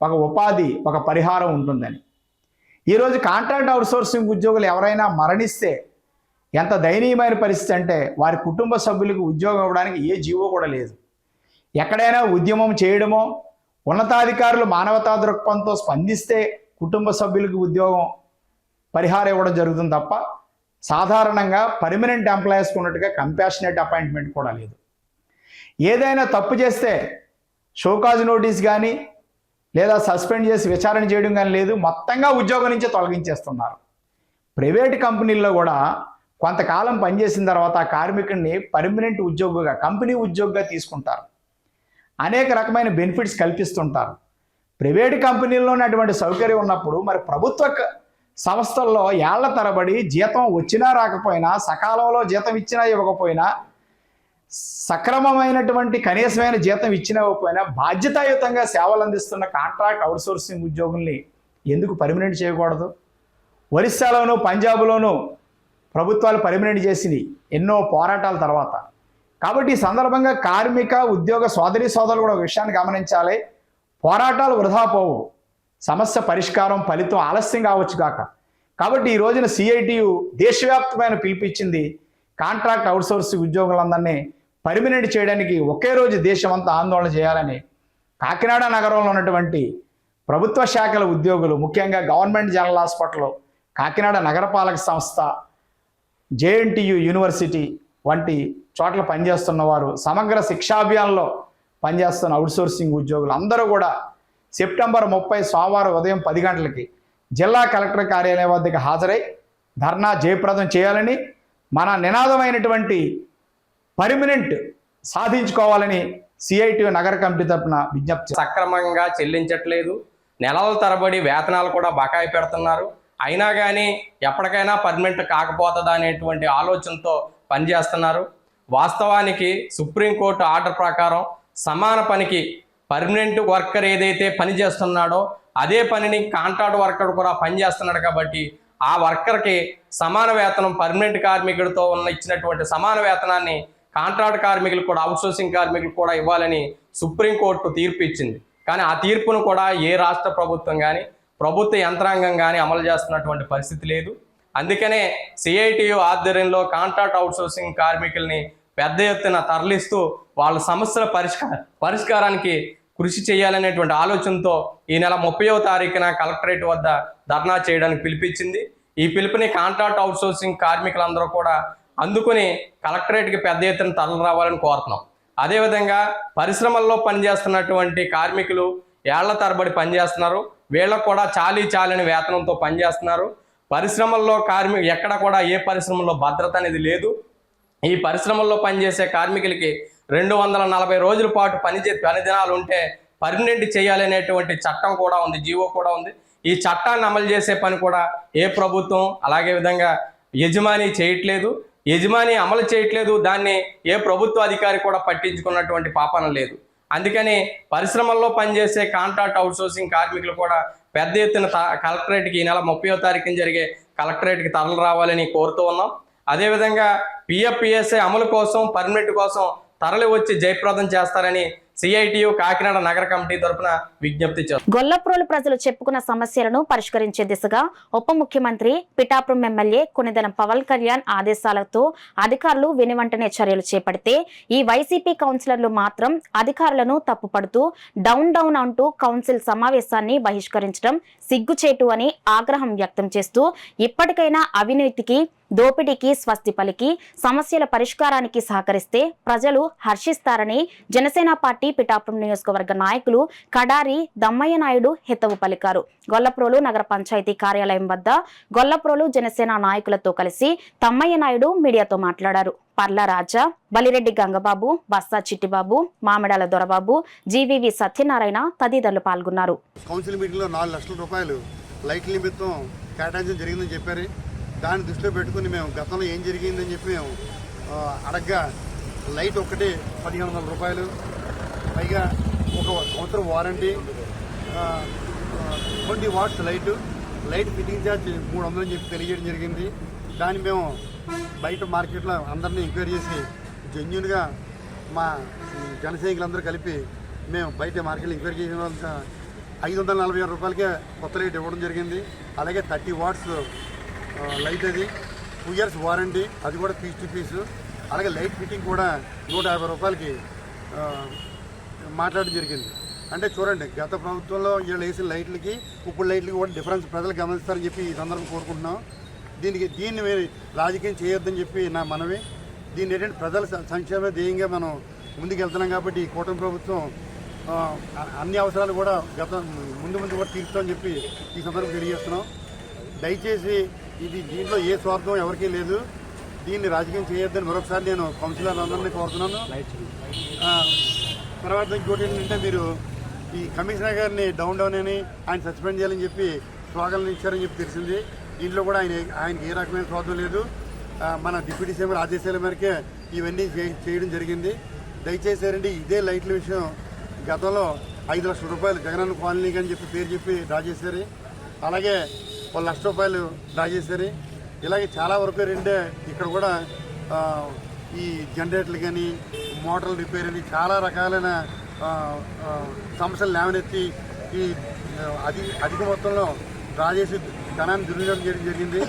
ఒక ఉపాధి, ఒక పరిహారం ఉంటుందని. ఈరోజు కాంట్రాక్ట్ అవుట్సోర్సింగ్ ఉద్యోగులు ఎవరైనా మరణిస్తే ఎంత దయనీయమైన పరిస్థితి అంటే వారి కుటుంబ సభ్యులకు ఉద్యోగం ఇవ్వడానికి ఏ జీవో కూడా లేదు. ఎక్కడైనా ఉద్యమం చేయడమో, ఉన్నతాధికారులు మానవతా దృక్పథంతో స్పందిస్తే కుటుంబ సభ్యులకు ఉద్యోగం పరిహారం ఇవ్వడం జరుగుతుంది తప్ప సాధారణంగా పర్మనెంట్ ఎంప్లాయీస్కి ఉన్నట్టుగా కంపాషనేట్ అపాయింట్మెంట్ కూడా లేదు. ఏదైనా తప్పు చేస్తే షోకాజ్ నోటీస్ కానీ లేదా సస్పెండ్ చేసి విచారణ చేయడం కానీ లేదు, మొత్తంగా ఉద్యోగం నుంచే తొలగించేస్తున్నారు. ప్రైవేట్ కంపెనీల్లో కూడా కొంతకాలం పనిచేసిన తర్వాత ఆ కార్మికుడిని పర్మనెంట్ ఉద్యోగిగా, కంపెనీ ఉద్యోగిగా తీసుకుంటారు. అనేక రకమైన బెనిఫిట్స్ కల్పిస్తుంటారు. ప్రైవేట్ కంపెనీల్లో ఉన్నటువంటి సౌకర్యం ఉన్నప్పుడు మరి ప్రభుత్వ సంస్థల్లో ఏళ్ల తరబడి జీతం వచ్చినా రాకపోయినా, సకాలంలో జీతం ఇచ్చినా ఇవ్వకపోయినా, సక్రమమైనటువంటి కనీసమైన జీతం ఇచ్చినా ఇవ్వకపోయినా బాధ్యతాయుతంగా సేవలు అందిస్తున్న కాంట్రాక్ట్ అవుట్సోర్సింగ్ ఉద్యోగుల్ని ఎందుకు పర్మనెంట్ చేయకూడదు? ఒరిస్సాలోనూ పంజాబ్లోనూ ప్రభుత్వాలు పర్మనెంట్ చేసింది ఎన్నో పోరాటాల తర్వాత. కాబట్టి ఈ సందర్భంగా కార్మిక ఉద్యోగ సోదరీ సోదరులు కూడా ఒక విషయాన్ని గమనించాలి. పోరాటాలు వృధా పోవు, సమస్య పరిష్కారం ఫలితం ఆలస్యం కావచ్చు కాక. కాబట్టి ఈ రోజున సిఐటియు దేశవ్యాప్తమైన పిలిపించింది కాంట్రాక్ట్ అవుట్సోర్సింగ్ ఉద్యోగులందరినీ పర్మనెంట్ చేయడానికి ఒకే రోజు దేశమంతా ఆందోళన చేయాలని కాకినాడ నగరంలో ఉన్నటువంటి ప్రభుత్వ శాఖల ఉద్యోగులు, ముఖ్యంగా గవర్నమెంట్ జనరల్ హాస్పిటల్, కాకినాడ నగరపాలక సంస్థ, జేఎన్టీయు యూనివర్సిటీ వంటి చోట్ల పనిచేస్తున్న వారు, సమగ్ర శిక్షాభియాన్లో పనిచేస్తున్న అవుట్సోర్సింగ్ ఉద్యోగులు అందరూ కూడా సెప్టెంబర్ 30 సోమవారం ఉదయం 10 గంటలకి జిల్లా కలెక్టర్ కార్యాలయం వద్దకు హాజరై ధర్నా జయప్రదం చేయాలని, మన నినాదమైనటువంటి పర్మనెంట్ సాధించుకోవాలని సిఐటియు నగర కమిటీ తరపున విజ్ఞప్తి. సక్రమంగా చెల్లించట్లేదు, నెలల తరబడి వేతనాలు కూడా బకాయి పెడుతున్నారు. అయినా కానీ ఎప్పటికైనా పర్మనెంట్ కాకపోతుందా అనేటువంటి ఆలోచనతో పనిచేస్తున్నారు. వాస్తవానికి సుప్రీంకోర్టు ఆర్డర్ ప్రకారం సమాన పనికి పర్మనెంట్ వర్కర్ ఏదైతే పని చేస్తున్నాడో అదే పనిని కాంట్రాక్ట్ వర్కర్ కూడా పనిచేస్తున్నాడు. కాబట్టి ఆ వర్కర్కి సమాన వేతనం పర్మనెంట్ కార్మికుడితో ఇచ్చినటువంటి సమాన వేతనాన్ని కాంట్రాక్ట్ కార్మికులు కూడా, అవుట్సోర్సింగ్ కార్మికులు కూడా ఇవ్వాలని సుప్రీంకోర్టు తీర్పు ఇచ్చింది. కానీ ఆ తీర్పును కూడా ఏ రాష్ట్ర ప్రభుత్వం కానీ ప్రభుత్వ యంత్రాంగం కానీ అమలు చేస్తున్నటువంటి పరిస్థితి లేదు. అందుకనే సిఐటియు ఆధ్వర్యంలో కాంట్రాక్ట్ అవుట్సోర్సింగ్ కార్మికుల్ని పెద్ద ఎత్తున తరలిస్తూ వాళ్ళ సమస్యల పరిష్కారానికి కృషి చేయాలనేటువంటి ఆలోచనతో ఈ నెల 30వ తారీఖున కలెక్టరేట్ వద్ద ధర్నా చేయడానికి పిలిపించింది. ఈ పిలుపుని కాంట్రాక్ట్ అవుట్సోర్సింగ్ కార్మికులందరూ కూడా అందుకుని కలెక్టరేట్కి పెద్ద ఎత్తున తరలి రావాలని కోరుతున్నాం. అదేవిధంగా పరిశ్రమల్లో పనిచేస్తున్నటువంటి కార్మికులు ఏళ్ల తరబడి పనిచేస్తున్నారు. వీళ్ళకు కూడా చాలని వేతనంతో పనిచేస్తున్నారు. పరిశ్రమల్లో ఎక్కడ కూడా ఏ పరిశ్రమల్లో భద్రత అనేది లేదు. ఈ పరిశ్రమల్లో పనిచేసే కార్మికులకి 240 రోజుల పాటు పని దినాలు ఉంటే పర్మనెంట్ చేయాలనేటువంటి చట్టం కూడా ఉంది, జీవో కూడా ఉంది. ఈ చట్టాన్ని అమలు చేసే పని కూడా ఏ ప్రభుత్వం అలాగే విధంగా యజమాని చేయట్లేదు. యజమాని అమలు చేయట్లేదు, దాన్ని ఏ ప్రభుత్వ అధికారి కూడా పట్టించుకున్నటువంటి పాపన లేదు. అందుకని పరిశ్రమల్లో పనిచేసే కాంట్రాక్ట్ అవుట్సోర్సింగ్ కార్మికులు కూడా పెద్ద ఎత్తున కలెక్టరేట్కి ఈ నెల 30వ తారీఖున జరిగే కలెక్టరేట్కి తరలి రావాలని కోరుతూ ఉన్నాం. అదేవిధంగా పిఎఫ్పిఎస్ఐ అమలు కోసం పర్మనెంట్ కోసం తరలి వచ్చి జయప్రదం చేస్తారని సిఐటియు కాకినాడ నగర కమిటీ తరపున విజ్ఞప్తి చేస్తారు. గొల్లప్రోలు ప్రజలు చెప్పుకున్న సమస్యలను పరిష్కరించే దిశగా ఉప ముఖ్యమంత్రి పిఠాపురం ఎమ్మెల్యే కొనిదెల పవన్ కళ్యాణ్ ఆదేశాలతో అధికారులు వెనువెంటనే చర్యలు చేపడితే ఈ వైసీపీ కౌన్సిలర్లు మాత్రం అధికారులను తప్పుపడుతూ డౌన్ అంటూ కౌన్సిల్ సమావేశాన్ని బహిష్కరించడం సిగ్గుచేటు అని ఆగ్రహం వ్యక్తం చేస్తూ ఇప్పటికైనా అవినీతికి దోపిడీకి స్వస్తి పలికి సమస్యల పరిష్కారానికి సహకరిస్తే ప్రజలు హర్షిస్తారని జనసేన పార్టీ పిఠాపురం నియోజకవర్గ నాయకులు కడారి దమ్మయ్య నాయుడు హితవు పలికారు. గొల్లప్రోలు నగర పంచాయతీ కార్యాలయం వద్ద గొల్లప్రోలు జనసేన నాయకులతో కలిసి తమ్మయ్య నాయుడు మీడియాతో మాట్లాడారు. పర్ల రాజా, బలిరెడ్డి గంగబాబు, బస్సా చిట్టిబాబు, మామిడాల దొరబాబు, జీవీవి సత్యనారాయణ తదితరులు పాల్గొన్నారు. కౌన్సిల్ మీటింగ్లో 4 లక్షల రూపాయలు లైట్ల నిమిత్తం కేటాయించడం జరిగిందని చెప్పారు. దాన్ని దృష్టిలో పెట్టుకుని మేము గతంలో ఏం జరిగిందని చెప్పి మేము అడగ్గా లైట్ ఒక్కటి 1500 రూపాయలు, పైగా 1 సంవత్సరం warranty, 20 watts light fitting charge 300 అని చెప్పి తెలియజేయడం జరిగింది. దాన్ని మేము బయట మార్కెట్లో అందరినీ ఎంక్వైరీ చేసి జెన్యున్గా మా జన సైనికులందరూ కలిపి మేము బయట మార్కెట్లో ఎంక్వైరీ చేసిన వాళ్ళకి 546 రూపాయలకే కొత్త లైట్ ఇవ్వడం జరిగింది. అలాగే 30 వాట్స్ లైట్, అది 2 ఇయర్స్ వారంటీ, అది కూడా పీస్ టు పీస్. అలాగే లైట్ ఫిట్టింగ్ కూడా 150 రూపాయలకి మాట్లాడడం జరిగింది. అంటే చూడండి, గత ప్రభుత్వంలో వీళ్ళు వేసిన లైట్లకి ఇప్పుడు లైట్లకి కూడా డిఫరెన్స్ ప్రజలు గమనిస్తారని చెప్పి ఈ సందర్భం కోరుకుంటున్నాం. దీన్ని రాజకీయం చేయొద్దని చెప్పి నా మనవి. దీన్ని ఏంటంటే ప్రజల సంక్షేమ ధ్యేయంగా మనం ముందుకు వెళ్తున్నాం కాబట్టి ఈ కూటమి ప్రభుత్వం అన్ని అవసరాలు కూడా ముందు కూడా తీరుస్తామని చెప్పి ఈ సందర్భం తెలియజేస్తున్నాం. దయచేసి దీంట్లో ఏ స్వార్థం ఎవరికీ లేదు. దీన్ని రాజకీయం చేయొద్దని మరొకసారి నేను కౌన్సిలర్ అందరినీ కోరుతున్నాను. తర్వాత ఇంకోటి ఏంటంటే, మీరు ఈ కమిషనర్ గారిని డౌన్ అని ఆయన సస్పెండ్ చేయాలని చెప్పి స్వాగతం ఇచ్చారని చెప్పి తెలిసింది. దీంట్లో కూడా ఆయనకి ఏ రకమైన స్వార్థం లేదు. మన డిప్యూటీ సీఎం ఆదేశాల మేరకే ఇవన్నీ చేయడం జరిగింది. దయచేసి ఏంటంటే ఇదే లైట్ల విషయం గతంలో 5 లక్షల రూపాయలు జగనన్న కాలనీకి అని చెప్పి పేరు చెప్పి డ్రా చేశారు. అలాగే 1 లక్ష రూపాయలు డ్రా చేశారు. ఇలాగే చాలా వరకు ఏంటంటే ఇక్కడ కూడా ఈ జనరేటర్లు కానీ మోటార్లు రిపేర్ అని చాలా రకాలైన సమస్యలు లేవనెత్తి ఈ అధిక మొత్తంలో డ్రా చేసి ధనాన్ని దుర్వినియోగం చేయడం జరిగింది.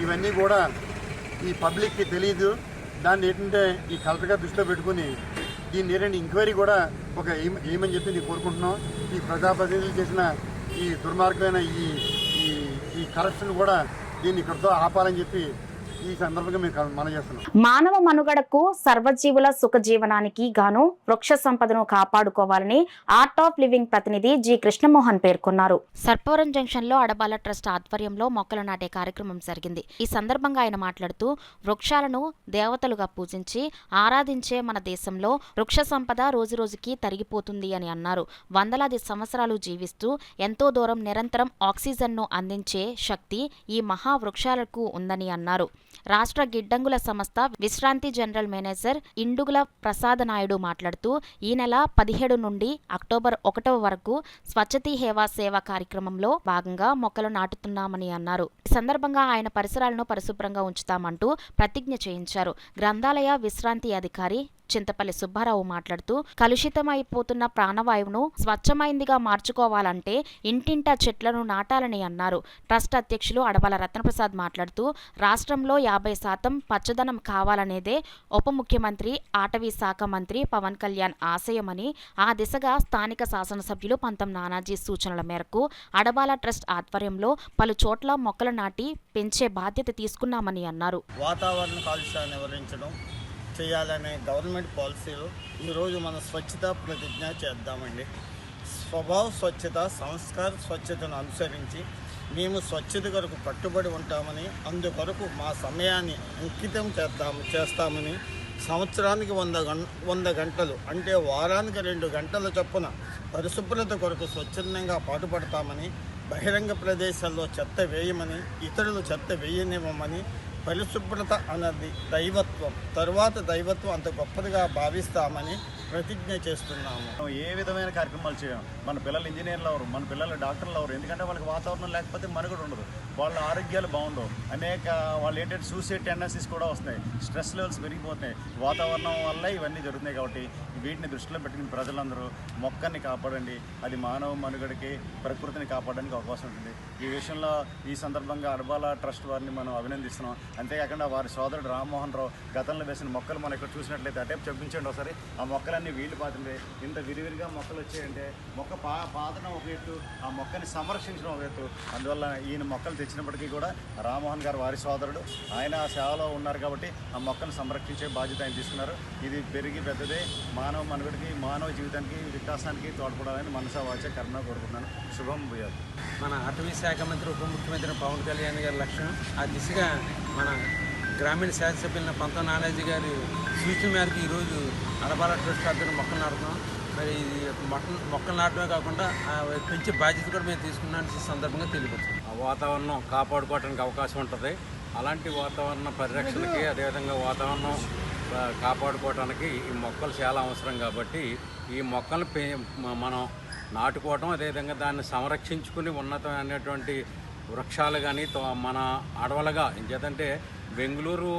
ఇవన్నీ కూడా ఈ పబ్లిక్కి తెలియదు. దాన్ని ఏంటంటే ఈ కలెక్టర్ గారు దృష్టిలో పెట్టుకుని దీన్ని ఏంటంటే ఎంక్వైరీ కూడా ఒక ఏమని చెప్పి నేను కోరుకుంటున్నాం. ఈ ప్రజాప్రతినిధులు చేసిన ఈ దుర్మార్గమైన ఈ కరప్షన్ కూడా దీన్ని ఇక్కడితో ఆపాలని చెప్పి ఈ సందర్భంగా మేము మనం చేస్తున్నాం. మానవ మనుగడకు సర్వజీవుల సుఖ జీవనానికి గాను వృక్ష సంపదను కాపాడుకోవాలని ఆర్ట్ ఆఫ్ లివింగ్ ప్రతినిధి జి కృష్ణమోహన్ పేర్కొన్నారు. సర్పవరం జంక్షన్ లో అడబాల ట్రస్ట్ ఆధ్వర్యంలో మొక్కలు నాటే కార్యక్రమం జరిగింది. ఈ సందర్భంగా ఆయన మాట్లాడుతూ వృక్షాలను దేవతలుగా పూజించి ఆరాధించే మన దేశంలో వృక్ష సంపద రోజురోజుకి తరిగిపోతుంది అని అన్నారు. వందలాది సంవత్సరాలు జీవిస్తూ ఎంతో దూరం నిరంతరం ఆక్సిజన్ను అందించే శక్తి ఈ మహావృక్షాలకు ఉందని అన్నారు. రాష్ట్ర గిడ్డంగుల సంస్థ విశ్రాంతి జనరల్ మేనేజర్ ఇండుగుల ప్రసాద నాయుడు మాట్లాడుతూ ఈ నెల 17 నుండి అక్టోబర్ 1 వరకు స్వచ్ఛతీ హేవా సేవ కార్యక్రమంలో భాగంగా మొక్కలు నాటుతున్నామని అన్నారు. ఈ సందర్భంగా ఆయన పరిసరాలను పరిశుభ్రంగా ఉంచుతామంటూ ప్రతిజ్ఞ చేయించారు. గ్రంథాలయ విశ్రాంతి అధికారి చింతపల్లి సుబ్బారావు మాట్లాడుతూ కలుషితమైపోతున్న ప్రాణవాయువును స్వచ్ఛమైందిగా మార్చుకోవాలంటే ఇంటింటా చెట్లను నాటాలని అన్నారు. ట్రస్ట్ అధ్యక్షులు అడవాల రత్నప్రసాద్ మాట్లాడుతూ రాష్ట్రంలో 50% పచ్చదనం కావాలనేదే ఉప ముఖ్యమంత్రి అటవీ శాఖ మంత్రి పవన్ కళ్యాణ్ ఆశయమని, ఆ దిశగా స్థానిక శాసనసభ్యులు పంతం నానాజీ సూచనల మేరకు అడవాల ట్రస్ట్ ఆధ్వర్యంలో పలు చోట్ల మొక్కలు నాటి పెంచే బాధ్యత తీసుకున్నామని అన్నారు. వాతావరణ కాలుష్యాన్ని నివారించడం చేయాలనే గవర్నమెంట్ పాలసీలో ఈరోజు మనం స్వచ్ఛత ప్రతిజ్ఞ చేద్దామండి. స్వభావ స్వచ్ఛత, సంస్కార స్వచ్ఛతను అనుసరించి మేము స్వచ్ఛత కొరకు కట్టుబడి ఉంటామని, అందుకొరకు మా సమయాన్ని అంకితం చేస్తామని, సంవత్సరానికి 100 గంటలు అంటే వారానికి 2 గంటల చొప్పున పరిశుభ్రత కొరకు స్వచ్ఛందంగా పాటుపడతామని, బహిరంగ ప్రదేశాల్లో చెత్త వేయమని, ఇతరులు చెత్త వేయనివ్వమని, పరిశుభ్రత అన్నది దైవత్వం, తరువాత దైవత్వం అంత గొప్పదిగా భావిస్తామని ప్రతిజ్ఞ చేస్తున్నాము. ఏ విధమైన కార్యక్రమాలు చేయం. మన పిల్లలు ఇంజనీర్లు అవరు, మన పిల్లలు డాక్టర్లు అవరు. ఎందుకంటే వాళ్ళకి వాతావరణం లేకపోతే మనుగడ ఉండదు, వాళ్ళ ఆరోగ్యాలు బాగుండవు. వాళ్ళు ఏంటంటే సూసైడ్ టెండెన్సీస్ కూడా వస్తున్నాయి, స్ట్రెస్ లెవెల్స్ పెరిగిపోతున్నాయి. వాతావరణం వల్ల ఇవన్నీ జరుగుతున్నాయి. కాబట్టి వీటిని దృష్టిలో పెట్టుకుని ప్రజలందరూ మొక్కని కాపాడండి. అది మానవ మనుగడకి, ప్రకృతిని కాపాడడానికి అవకాశం ఉంటుంది. ఈ విషయంలో ఈ సందర్భంగా అడబాల ట్రస్ట్ వారిని మనం అభినందిస్తున్నాం. అంతేకాకుండా వారి సోదరుడు రామ్మోహన్ రావు గతంలో వేసిన మొక్కలు మనం ఇక్కడ చూసినట్లయితే అటేపు చూపించండి ఒకసారి. ఆ మొక్కలన్నీ వీళ్ళు పాతుండే, ఇంత విరివిరిగా మొక్కలు వచ్చాయంటే మొక్క పాతడం ఒక ఎత్తు, ఆ మొక్కని సంరక్షించడం ఒక ఎత్తు. అందువల్ల ఈయన మొక్కలు తెచ్చినప్పటికీ కూడా రామ్మోహన్ గారు వారి సోదరుడు, ఆయన ఆ సేవలో ఉన్నారు కాబట్టి ఆ మొక్కను సంరక్షించే బాధ్యత ఆయన తీసుకున్నారు. ఇది పెరిగి పెద్దదే మానవ మనుగడికి, మానవ జీవితానికి, వికాసానికి తోడ్పడాలని మనసా వాచ కర్మ కోరుకుంటున్నాను. శుభం భూయాలు. మన అటవీ శాఖ మంత్రి, ఉప ముఖ్యమంత్రి పవన్ కళ్యాణ్ గారి లక్ష్యం, ఆ దిశగా మన గ్రామీణ శాసనసభ్యులైన పంతం నానాజీ గారి సూచన మేరకు ఈరోజు అడబాల ట్రస్ట్ ఆధ్వర్యంలో మొక్కలు నాటుతున్నాం. మరి ఇది మొక్కలు నాటడమే కాకుండా పెంచే బాధ్యత కూడా మేము తీసుకున్నాను ఈ సందర్భంగా తెలియపరుస్తాం. ఆ వాతావరణం కాపాడుకోవడానికి అవకాశం ఉంటుంది. అలాంటి వాతావరణ పరిరక్షణకి, అదేవిధంగా వాతావరణం కాపాడుకోవడానికి ఈ మొక్కలు చాలా అవసరం. కాబట్టి ఈ మొక్కలు మనం నాటుకోవటం, అదేవిధంగా దాన్ని సంరక్షించుకుని ఉన్నతమైనటువంటి వృక్షాలు కానీ మన అడవులుగా, ఇంకేదంటే బెంగళూరు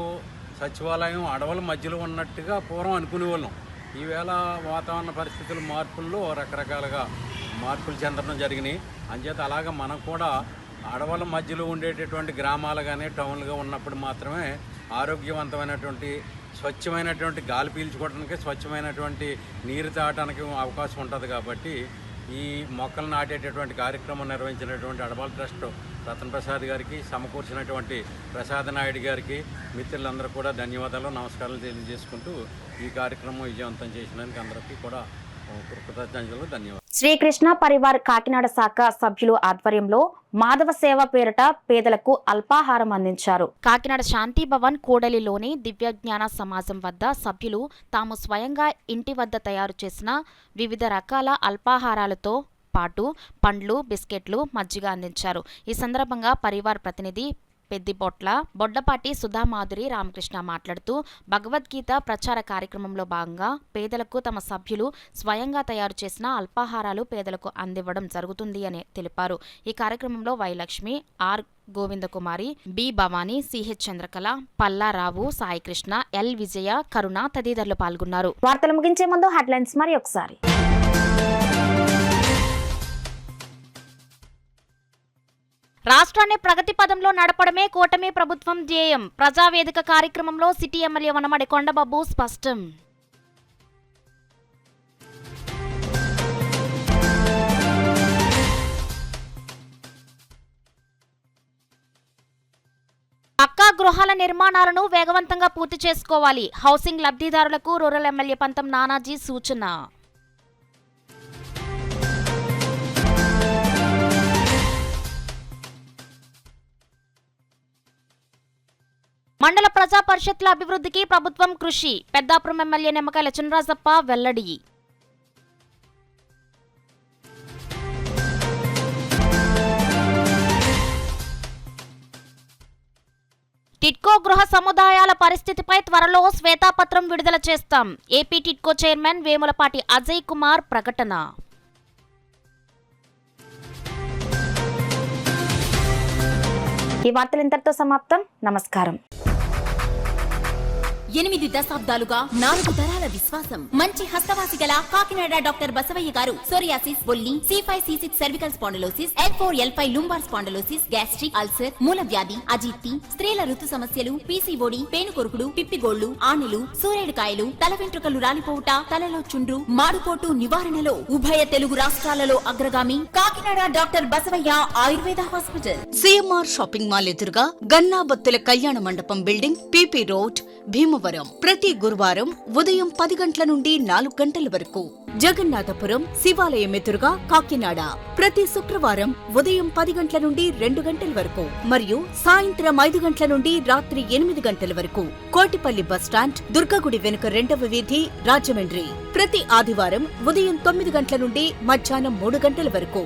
సచివాలయం అడవుల మధ్యలో ఉన్నట్టుగా పూర్వం అనుకునేవాళ్ళం. ఈవేళ వాతావరణ పరిస్థితుల మార్పుల్లో రకరకాలుగా మార్పులు చెందడం జరిగినాయి. అంచేత అలాగా మనం కూడా అడవుల మధ్యలో ఉండేటటువంటి గ్రామాలు కానీ టౌన్లుగా ఉన్నప్పుడు మాత్రమే ఆరోగ్యవంతమైనటువంటి స్వచ్ఛమైనటువంటి గాలి పీల్చుకోవడానికి, స్వచ్ఛమైనటువంటి నీరు తాగడానికి అవకాశం ఉంటుంది. కాబట్టి ఈ మొక్కలు నాటేటటువంటి కార్యక్రమం నిర్వహించినటువంటి అడబాల ట్రస్ట్ రతన్ప్రసాద్ గారికి, సమకూర్చినటువంటి ప్రసాద్ నాయుడు గారికి, మిత్రులందరూ కూడా ధన్యవాదాలు, నమస్కారాలు తెలియజేసుకుంటూ ఈ కార్యక్రమం విజయవంతం చేసినందుకు అందరికీ కూడా కృతజ్ఞతలు, ధన్యవాదాలు. శ్రీకృష్ణ పరివార్ కాకినాడ శాఖ సభ్యులు ఆధ్వర్యంలో మాధవ సేవ పేరిట పేదలకు అల్పాహారం అందించారు. కాకినాడ శాంతి భవన్ కూడలిలోని దివ్యజ్ఞాన సమాజం వద్ద సభ్యులు తాము స్వయంగా ఇంటి వద్ద తయారు చేసిన వివిధ రకాల అల్పాహారాలతో పాటు పండ్లు, బిస్కెట్లు, మజ్జిగ అందించారు. ఈ సందర్భంగా పరివార్ ప్రతినిధి పెద్దిపొట్ల బొడ్డపాటి సుధామాధురి రామకృష్ణ మాట్లాడుతూ భగవద్గీత ప్రచార కార్యక్రమంలో భాగంగా పేదలకు తమ సభ్యులు స్వయంగా తయారు చేసిన అల్పాహారాలు పేదలకు అందివ్వడం జరుగుతుంది అని తెలిపారు. ఈ కార్యక్రమంలో వైలక్ష్మి, are గోవిందకుమారి, B Bhavani, CH Chandrakala, Pallarao, Saikrishna, L విజయ, కరుణ తదితరులు పాల్గొన్నారు. వార్తలు ముగించే ముందు హెడ్లైన్స్ మరి ఒకసారి. రాష్ట్రాన్ని ప్రగతి పదంలో నడపడమే కూటమి ప్రభుత్వం ధ్యేయం. ప్రజావేదిక కార్యక్రమంలో సిటీ ఎమ్మెల్యే వనమడి కొండబాబు స్పష్టం. పక్కా గృహాల నిర్మాణాలను వేగవంతంగా పూర్తి చేసుకోవాలి. హౌసింగ్ లబ్ధిదారులకు రూరల్ ఎమ్మెల్యే పంతం నానాజీ సూచన. మండల ప్రజా పరిషత్ల అభివృద్ధికి ప్రభుత్వం కృషి. పెద్దాపురం ఎమ్మెల్యే నిమ్మకాయల చినరాజప్ప వెల్లడి. టిడ్కో గృహ సముదాయాల పరిస్థితిపై త్వరలో శ్వేతాపత్రం విడుదల చేస్తాం. ఏపీ టిడ్కో చైర్మన్ వేములపాటి అజయ్ కుమార్ ప్రకటన. ఈ వార్తలు ఇంతటితో సమాప్తం. నమస్కారం. 8 దశాబ్దాలుగా 4 తరాల విశ్వాసం. మంచి హస్తవాసి గల కాకినాడ డాక్టర్ బసవయ్య గారు సోరియాసిస్, బొల్లి, C5C6 cervical spondylosis, L4L5 lumbar spondylosis, gastric ulcer, మూల వ్యాధి, అజీర్తి, స్త్రీల ఋతు సమస్యలు, PCOD, పేనుకొరుకుడు, పిప్పిగోళ్లు, ఆనెలు, సూరేడుకాయలు, తల వెంట్రుకలు రాలిపోవుట, తలలో చుండ్రు, మాడుకోటు నివారణలో ఉభయ తెలుగు రాష్ట్రాలలో అగ్రగామి Kakinada doctor Basavayya Ayurveda hospital. CMR shopping mall ఎదురుగా గన్నాబత్తుల కళ్యాణ మండపం బిల్డింగ్, PP రోడ్, భీమవరం. ప్రతి గురువారం ఉదయం 10 గంటల నుండి 4 గంటల వరకు. జగన్నాథపురం శివాలయం ఎదురుగా కాకినాడ ప్రతి శుక్రవారం ఉదయం 10 గంటల నుండి 2 గంటల వరకు మరియు సాయంత్రం 5 గంటల నుండి రాత్రి 8 గంటల వరకు. కోటిపల్లి బస్టాండ్, దుర్గగుడి వెనుక 2వ వీధి, రాజమండ్రి. ప్రతి ఆదివారం ఉదయం 9 గంటల నుండి మధ్యాహ్నం 3 గంటల వరకు.